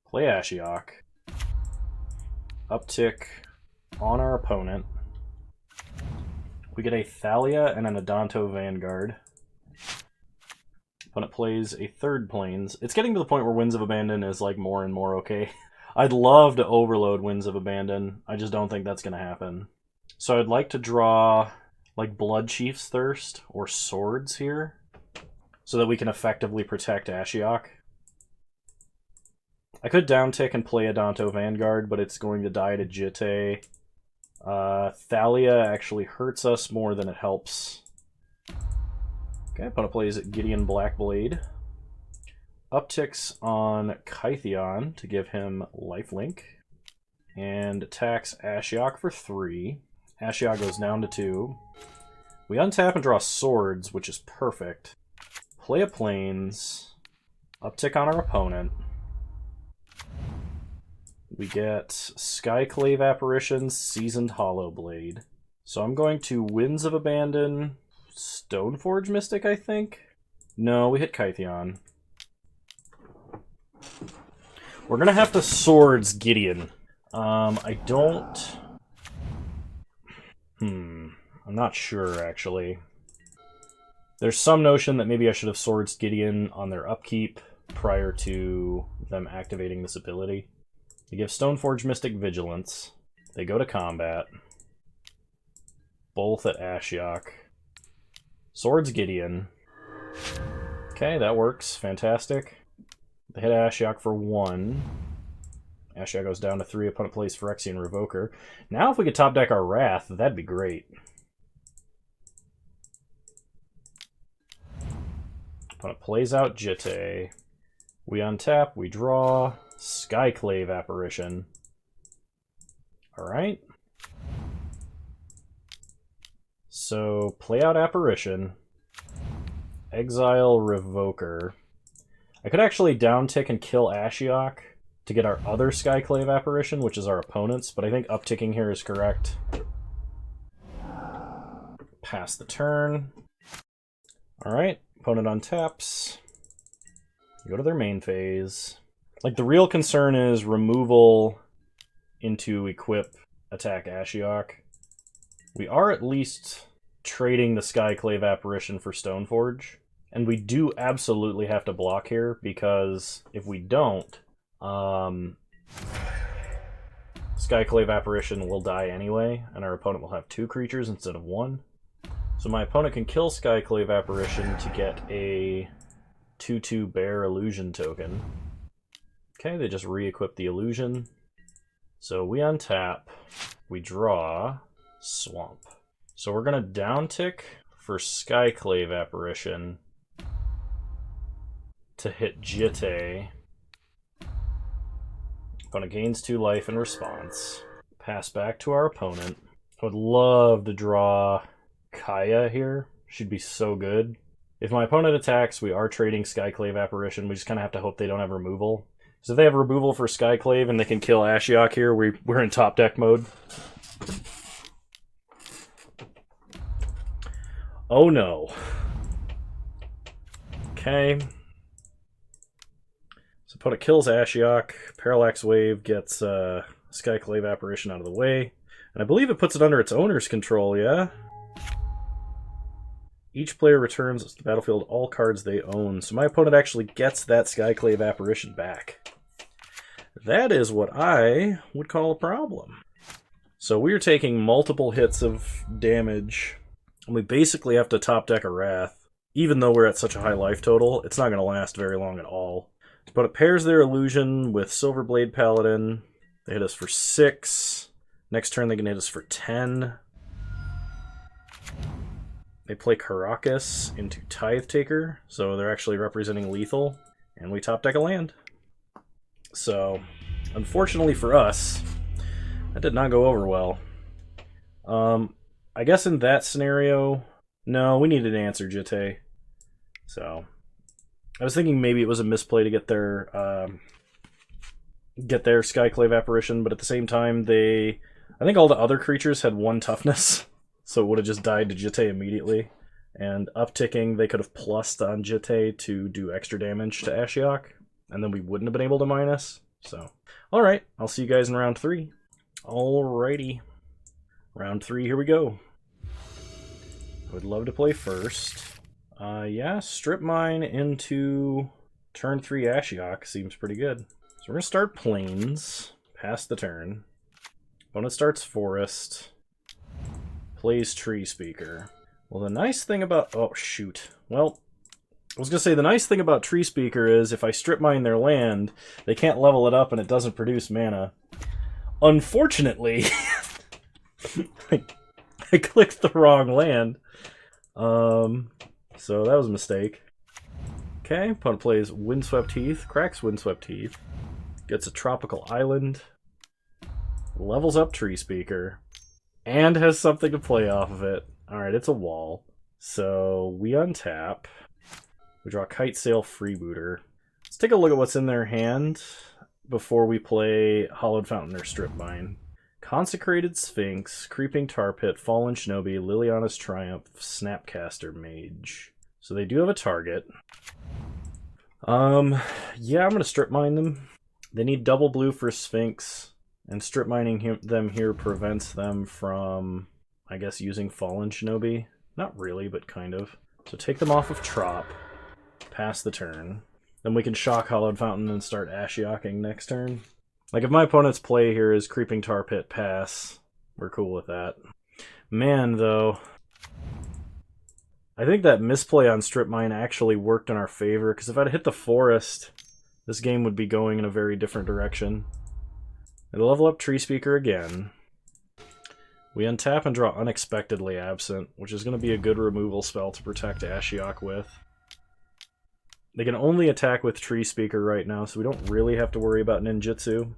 Play Ashiok. Uptick on our opponent. We get a Thalia and an Adanto Vanguard. Opponent plays a 3rd Plains. It's getting to the point where Winds of Abandon is like more and more okay. I'd love to overload Winds of Abandon. I just don't think that's going to happen. So I'd like to draw like Blood Chief's Thirst or Swords here so that we can effectively protect Ashiok. I could downtick and play Adanto Vanguard, but it's going to die to Jitte. Thalia actually hurts us more than it helps. Okay, opponent plays Gideon Blackblade. Upticks on Kythian to give him lifelink. And attacks Ashiok for 3. Ashiok goes down to 2. We untap and draw Swords, which is perfect. Play a Plains. Uptick on our opponent. We get Skyclave Apparition, Seasoned Hollowblade. So I'm going to Winds of Abandon, Stoneforge Mystic, I think? No, we hit Kythian. We're gonna have to Swords Gideon. I don't... I'm not sure, actually. There's some notion that maybe I should have Swords Gideon on their upkeep prior to them activating this ability. They give Stoneforge Mystic Vigilance. They go to combat. Both at Ashiok. Swords Gideon. Okay, that works. Fantastic. They hit Ashiok for 1. Ashiok goes down to 3. Opponent plays Phyrexian Revoker. Now if we could top deck our Wrath, that'd be great. Opponent plays out Jitte. We untap, we draw. Skyclave Apparition. Alright. So, play out Apparition. Exile Revoker. I could actually downtick and kill Ashiok to get our other Skyclave Apparition, which is our opponent's, but I think upticking here is correct. Pass the turn. Alright, opponent untaps. Go to their main phase. Like, the real concern is removal into equip, attack Ashiok. We are at least trading the Skyclave Apparition for Stoneforge. And we do absolutely have to block here, because if we don't, Skyclave Apparition will die anyway, and our opponent will have 2 creatures instead of 1. So my opponent can kill Skyclave Apparition to get a 2/2 Bear Illusion token. Okay, they just re-equip the Illusion. So we untap, we draw, Swamp. So we're going to downtick for Skyclave Apparition to hit Jitte. Opponent gains 2 life in response. Pass back to our opponent. I would love to draw Kaya here. She'd be so good. If my opponent attacks, we are trading Skyclave Apparition. We just kind of have to hope they don't have removal. So if they have removal for Skyclave and they can kill Ashiok here, we're in top deck mode. Oh no. Okay. So opponent kills Ashiok. Parallax Wave gets Skyclave Apparition out of the way. And I believe it puts it under its owner's control, yeah? Each player returns to the battlefield all cards they own. So my opponent actually gets that Skyclave Apparition back. That is what I would call a problem. So we're taking multiple hits of damage. And we basically have to top deck a Wrath. Even though we're at such a high life total, it's not going to last very long at all. But it pairs their Illusion with Silverblade Paladin. They hit us for 6. Next turn they can hit us for 10. They play Karakas into Tithe Taker, so they're actually representing lethal. And we top deck a land. So, unfortunately for us, that did not go over well. I guess in that scenario, no, we needed to answer Jitte. So, I was thinking maybe it was a misplay to get their Skyclave Apparition, but at the same time, I think all the other creatures had 1 toughness, so it would have just died to Jitte immediately. And upticking, they could have plussed on Jitte to do extra damage to Ashiok, and then we wouldn't have been able to minus. So, alright, I'll see you guys in round 3. Alrighty. Round 3, here we go. I would love to play first. Yeah, Strip Mine into turn 3 Ashiok seems pretty good. So we're going to start Plains, pass the turn. Opponent starts Forest, plays Tree Speaker. Well, the nice thing about... Oh, shoot. Well, I was going to say the nice thing about Tree Speaker is if I Strip Mine their land, they can't level it up and it doesn't produce mana. Unfortunately, I clicked the wrong land. So that was a mistake. Okay, opponent plays Windswept Heath, cracks Windswept Heath, gets a Tropical Island, levels up Tree Speaker, and has something to play off of it. Alright, it's a wall. So we untap. We draw Kite Sail Freebooter. Let's take a look at what's in their hand before we play Hollowed Fountain or Strip Mine. Consecrated Sphinx, Creeping Tar Pit, Fallen Shinobi, Liliana's Triumph, Snapcaster Mage. So they do have a target. Yeah, I'm going to Strip Mine them. They need double blue for Sphinx, and Strip Mining them here prevents them from, I guess, using Fallen Shinobi. Not really, but kind of. So take them off of Trop, pass the turn. Then we can shock Hollowed Fountain and start Ashiok-ing next turn. Like, if my opponent's play here is Creeping Tar Pit, pass, we're cool with that. Man, though, I think that misplay on Strip Mine actually worked in our favor, because if I'd hit the Forest, this game would be going in a very different direction. They level up Tree Speaker again. We untap and draw Unexpectedly Absent, which is going to be a good removal spell to protect Ashiok with. They can only attack with Tree Speaker right now, so we don't really have to worry about Ninjutsu.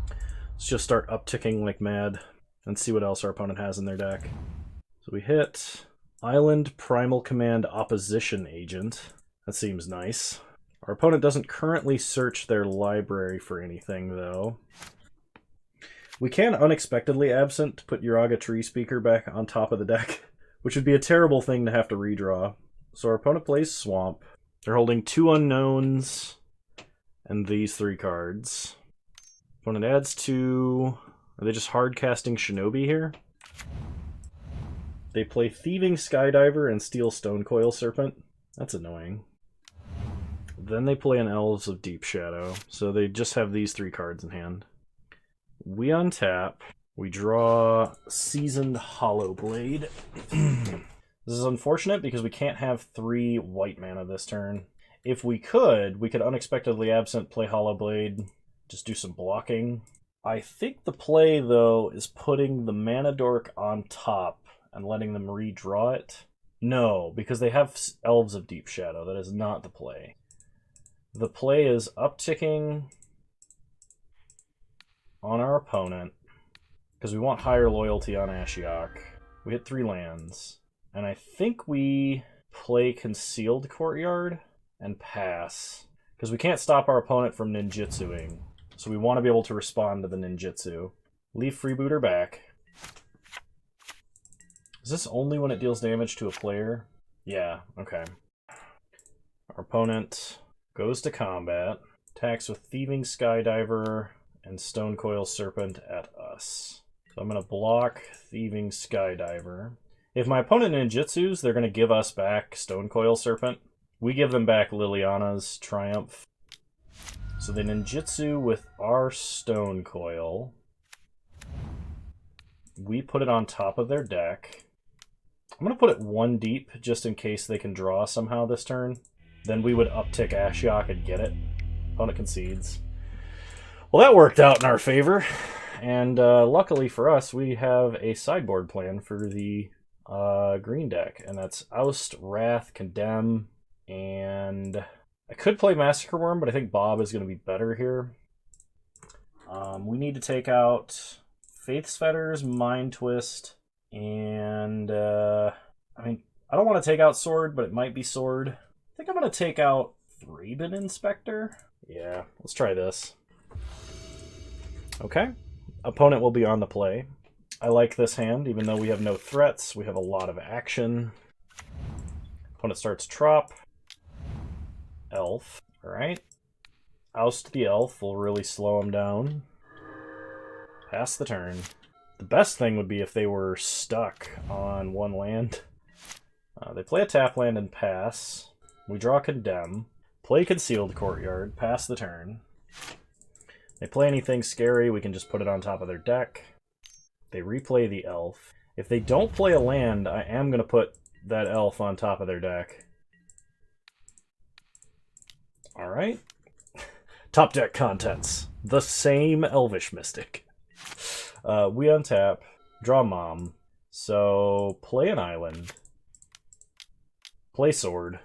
Let's just start upticking like mad and see what else our opponent has in their deck. So we hit Island Primal Command Opposition Agent. That seems nice. Our opponent doesn't currently search their library for anything, though. We can Unexpectedly Absent to put Uraga Tree Speaker back on top of the deck, which would be a terrible thing to have to redraw. So our opponent plays Swamp. They're holding 2 unknowns and these 3 cards. Opponent adds 2... Are they just hard casting Shinobi here? They play Thieving Skydiver and Steel Stonecoil Serpent. That's annoying. Then they play an Elves of Deep Shadow, so they just have these 3 cards in hand. We untap. We draw Seasoned Hollowblade. This is unfortunate because we can't have 3 white mana this turn. If we could Unexpectedly Absent, play Hollowblade, just do some blocking. I think the play, though, is putting the Mana Dork on top and letting them redraw it. No, because they have Elves of Deep Shadow. That is not the play. The play is upticking on our opponent, because we want higher loyalty on Ashiok. We hit 3 lands. And I think we play Concealed Courtyard and pass, because we can't stop our opponent from ninjutsuing. So we want to be able to respond to the ninjutsu. Leave Freebooter back. Is this only when it deals damage to a player? Yeah, okay. Our opponent goes to combat, attacks with Thieving Skydiver and Stonecoil Serpent at us. So I'm going to block Thieving Skydiver. If my opponent ninjutsus, they're going to give us back Stonecoil Serpent. We give them back Liliana's Triumph. So they ninjutsu with our Stonecoil. We put it on top of their deck. I'm going to put it 1 deep, just in case they can draw somehow this turn. Then we would uptick Ashiok and get it. Opponent concedes. Well, that worked out in our favor. And luckily for us, we have a sideboard plan for the green deck. And that's Oust, Wrath, Condemn, and I could play Massacre Worm, but I think Bob is going to be better here. We need to take out Faith's Fetters, Mind Twist, and I mean, I don't want to take out Sword, but it might be Sword. I think I'm going to take out Thraben Inspector. Yeah, let's try this. Okay. Opponent will be on the play. I like this hand, even though we have no threats. We have a lot of action. Opponent starts Trop. Elf. Alright. Oust the Elf will really slow him down. Pass the turn. The best thing would be if they were stuck on 1 land. They play a tap land and pass. We draw Condemn. Play Concealed Courtyard. Pass the turn. They play anything scary, we can just put it on top of their deck. They replay the Elf. If they don't play a land, I am going to put that Elf on top of their deck. Alright. Top deck contents. The same Elvish Mystic. We untap. Draw Mom. So, play an island. Play Sword.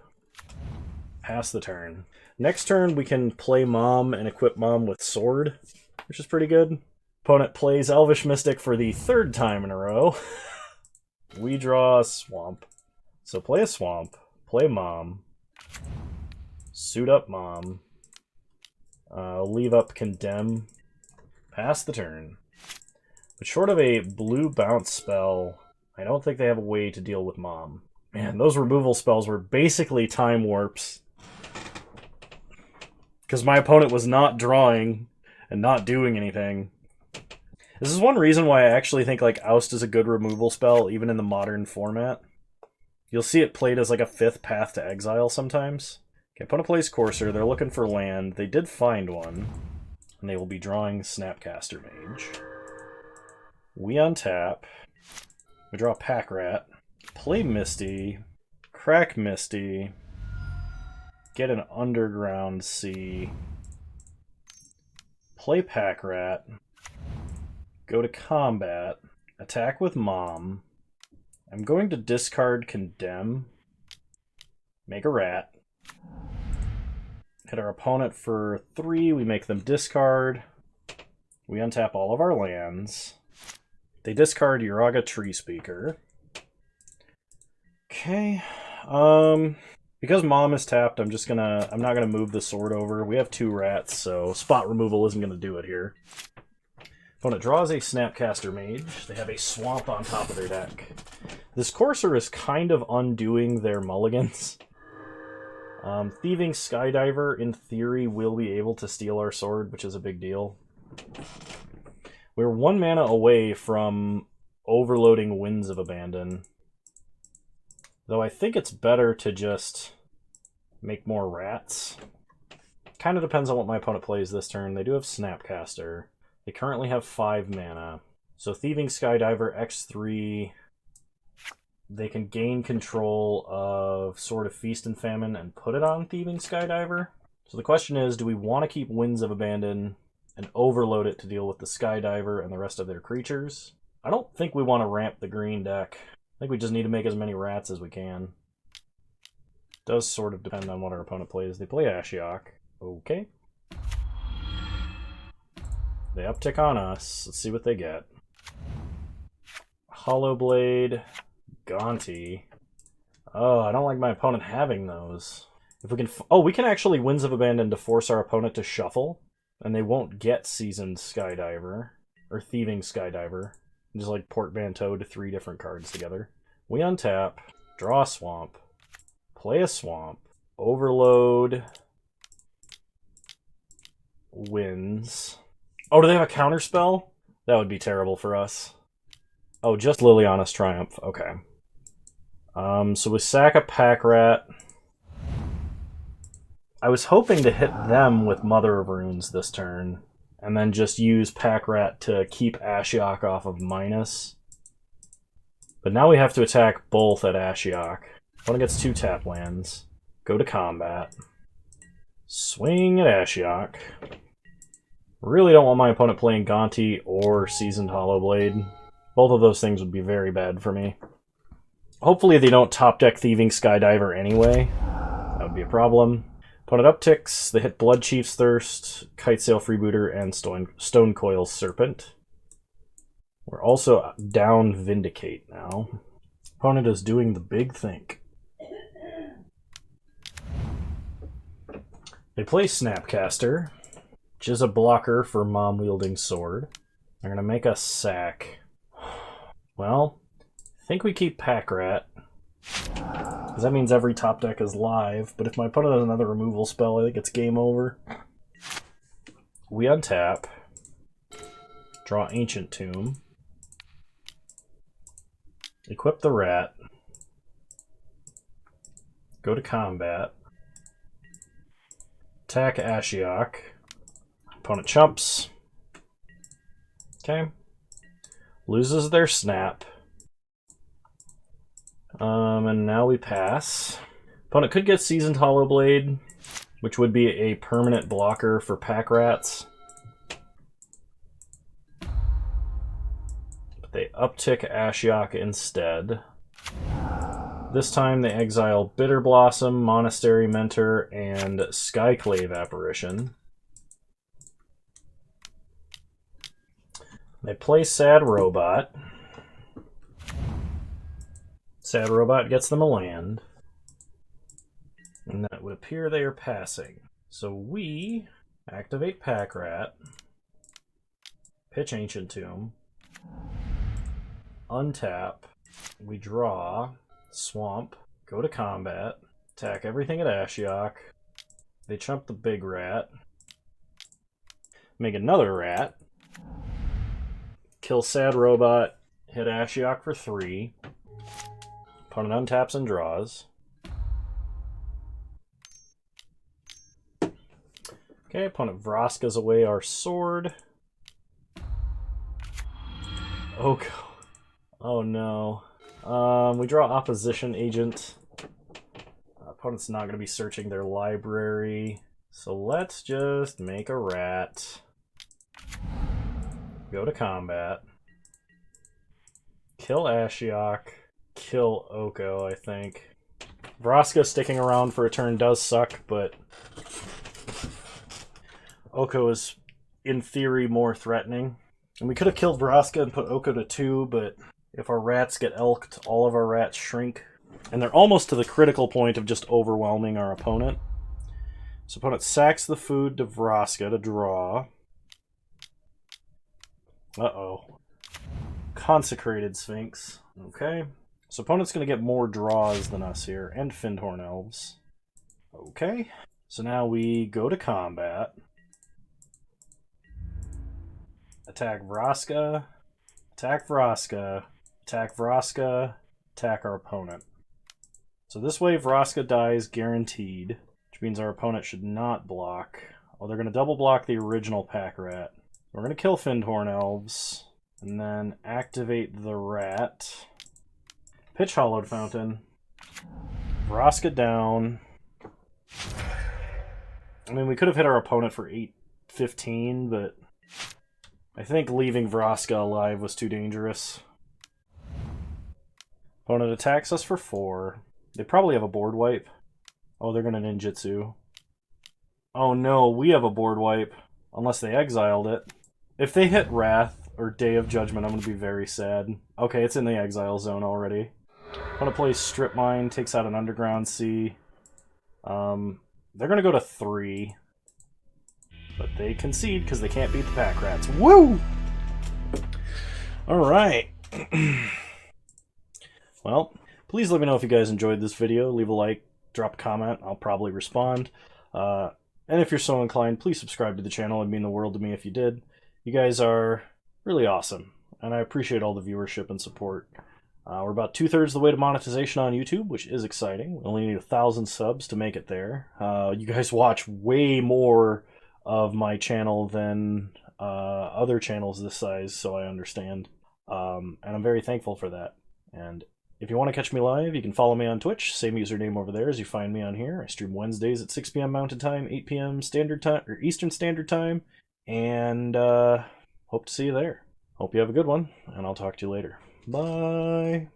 Pass the turn. Next turn, we can play Mom and equip Mom with Sword, which is pretty good. Opponent plays Elvish Mystic for the 3rd time in a row. We draw a Swamp. So play a Swamp. Play Mom. Suit up Mom. Leave up Condemn. Pass the turn. But short of a blue bounce spell, I don't think they have a way to deal with Mom. Man, those removal spells were basically time warps. Because my opponent was not drawing and not doing anything. This is one reason why I actually think like Oust is a good removal spell, even in the modern format. You'll see it played as like a 5th Path to Exile sometimes. Okay, opponent plays Courser. They're looking for land. They did find one. And they will be drawing Snapcaster Mage. We untap. We draw Pack Rat. Play Misty. Crack Misty. Get an Underground Sea. play Pack Rat, go to combat, attack with Mom. I'm going to discard Condemn, make a rat, hit our opponent for 3, we make them discard, we untap all of our lands, they discard Uraga Tree Speaker. Okay, because Mom is tapped, I'm not gonna move the sword over. We have 2 rats, so spot removal isn't gonna do it here. Opponent draws a Snapcaster Mage. They have a Swamp on top of their deck. This Courser is kind of undoing their mulligans. Thieving Skydiver, in theory, will be able to steal our sword, which is a big deal. We're 1 mana away from overloading Winds of Abandon. Though I think it's better to just make more rats. Kind of depends on what my opponent plays this turn. They do have Snapcaster. They currently have 5 mana. So Thieving Skydiver, X3, they can gain control of Sword of Feast and Famine and put it on Thieving Skydiver. So the question is, do we want to keep Winds of Abandon and overload it to deal with the Skydiver and the rest of their creatures? I don't think we want to ramp the green deck. I think we just need to make as many rats as we can. Does sort of depend on what our opponent plays. They play Ashiok. Okay. They uptick on us. Let's see what they get. Hollow Blade, Gaunty. Oh, I don't like my opponent having those. If we can, we can actually Winds of Abandon to force our opponent to shuffle, and they won't get Seasoned Skydiver or Thieving Skydiver. Just like portmanteau to 3 different cards together. We untap, draw a swamp, play a swamp, overload, wins. Oh, do they have a counter spell? That would be terrible for us. Oh, just Liliana's Triumph. Okay. So we sack a Pack Rat. I was hoping to hit them with Mother of Runes this turn, and then just use Pack Rat to keep Ashiok off of minus. But now we have to attack both at Ashiok. Opponent gets 2 tap lands. Go to combat. Swing at Ashiok. Really don't want my opponent playing Gaunty or Seasoned Hollowblade. Both of those things would be very bad for me. Hopefully they don't top deck Thieving Skydiver anyway. That would be a problem. Opponent upticks, they hit Blood Chief's Thirst, Kitesail Freebooter, and Stonecoil Serpent. We're also down Vindicate now. Opponent is doing the big think. They play Snapcaster, which is a blocker for Mom-wielding sword. They're going to make us sack. Well, I think we keep Pack Rat, because that means every top deck is live, but if my opponent has another removal spell, I think it's game over. We untap, draw Ancient Tomb, equip the rat, go to combat, attack Ashiok, opponent chumps, okay, loses their snap, and now we pass. Opponent could get Seasoned Hollowblade, which would be a permanent blocker for Pack Rats. But they uptick Ashiok instead. This time they exile Bitter Blossom, Monastery Mentor, and Skyclave Apparition. They play Sad Robot. Sad Robot gets them a land. And that would appear they are passing. So we activate Pack Rat, pitch Ancient Tomb, untap, we draw, swamp, go to combat, attack everything at Ashiok, they chump the big rat, make another rat, kill Sad Robot, hit Ashiok for 3, opponent untaps and draws. Okay, opponent Vraska's away our sword. Oh god. Oh no. We draw Opposition Agent. Opponent's not going to be searching their library. So let's just make a rat. Go to combat. Kill Ashiok. Kill Oko, I think. Vraska sticking around for a turn does suck, but Oko is, in theory, more threatening. And we could have killed Vraska and put Oko to 2, but if our rats get elked, all of our rats shrink. And they're almost to the critical point of just overwhelming our opponent. So opponent sacks the food to Vraska to draw. Uh-oh. Consecrated Sphinx. Okay. So opponent's going to get more draws than us here, and Findhorn Elves. Okay. So now we go to combat. Attack Vraska. Attack Vraska. Attack Vraska. Attack our opponent. So this way Vraska dies guaranteed, which means our opponent should not block. Well, they're going to double block the original pack rat. We're going to kill Findhorn Elves, and then activate the rat. Pitch Hollowed Fountain. Vraska down. I mean, we could have hit our opponent for 8-15, but I think leaving Vraska alive was too dangerous. Opponent attacks us for 4. They probably have a board wipe. Oh, they're going to ninjutsu. Oh no, we have a board wipe. Unless they exiled it. If they hit Wrath or Day of Judgment, I'm going to be very sad. Okay, it's in the exile zone already. Opponent plays Strip Mine, takes out an Underground Sea. They're going to go to 3. But they concede because they can't beat the pack rats. Woo! Alright. Well, please let me know if you guys enjoyed this video. Leave a like, drop a comment. I'll probably respond. And if you're so inclined, please subscribe to the channel. It'd mean the world to me if you did. You guys are really awesome, and I appreciate all the viewership and support. We're about 2/3 the way to monetization on YouTube, which is exciting. We only need 1,000 subs to make it there. You guys watch way more of my channel than other channels this size, so I understand. And I'm very thankful for that. And if you want to catch me live, you can follow me on Twitch. Same username over there as you find me on here. I stream Wednesdays at 6 p.m. Mountain Time, 8 p.m. Standard Time or Eastern Standard Time. And hope to see you there. Hope you have a good one, and I'll talk to you later. Bye.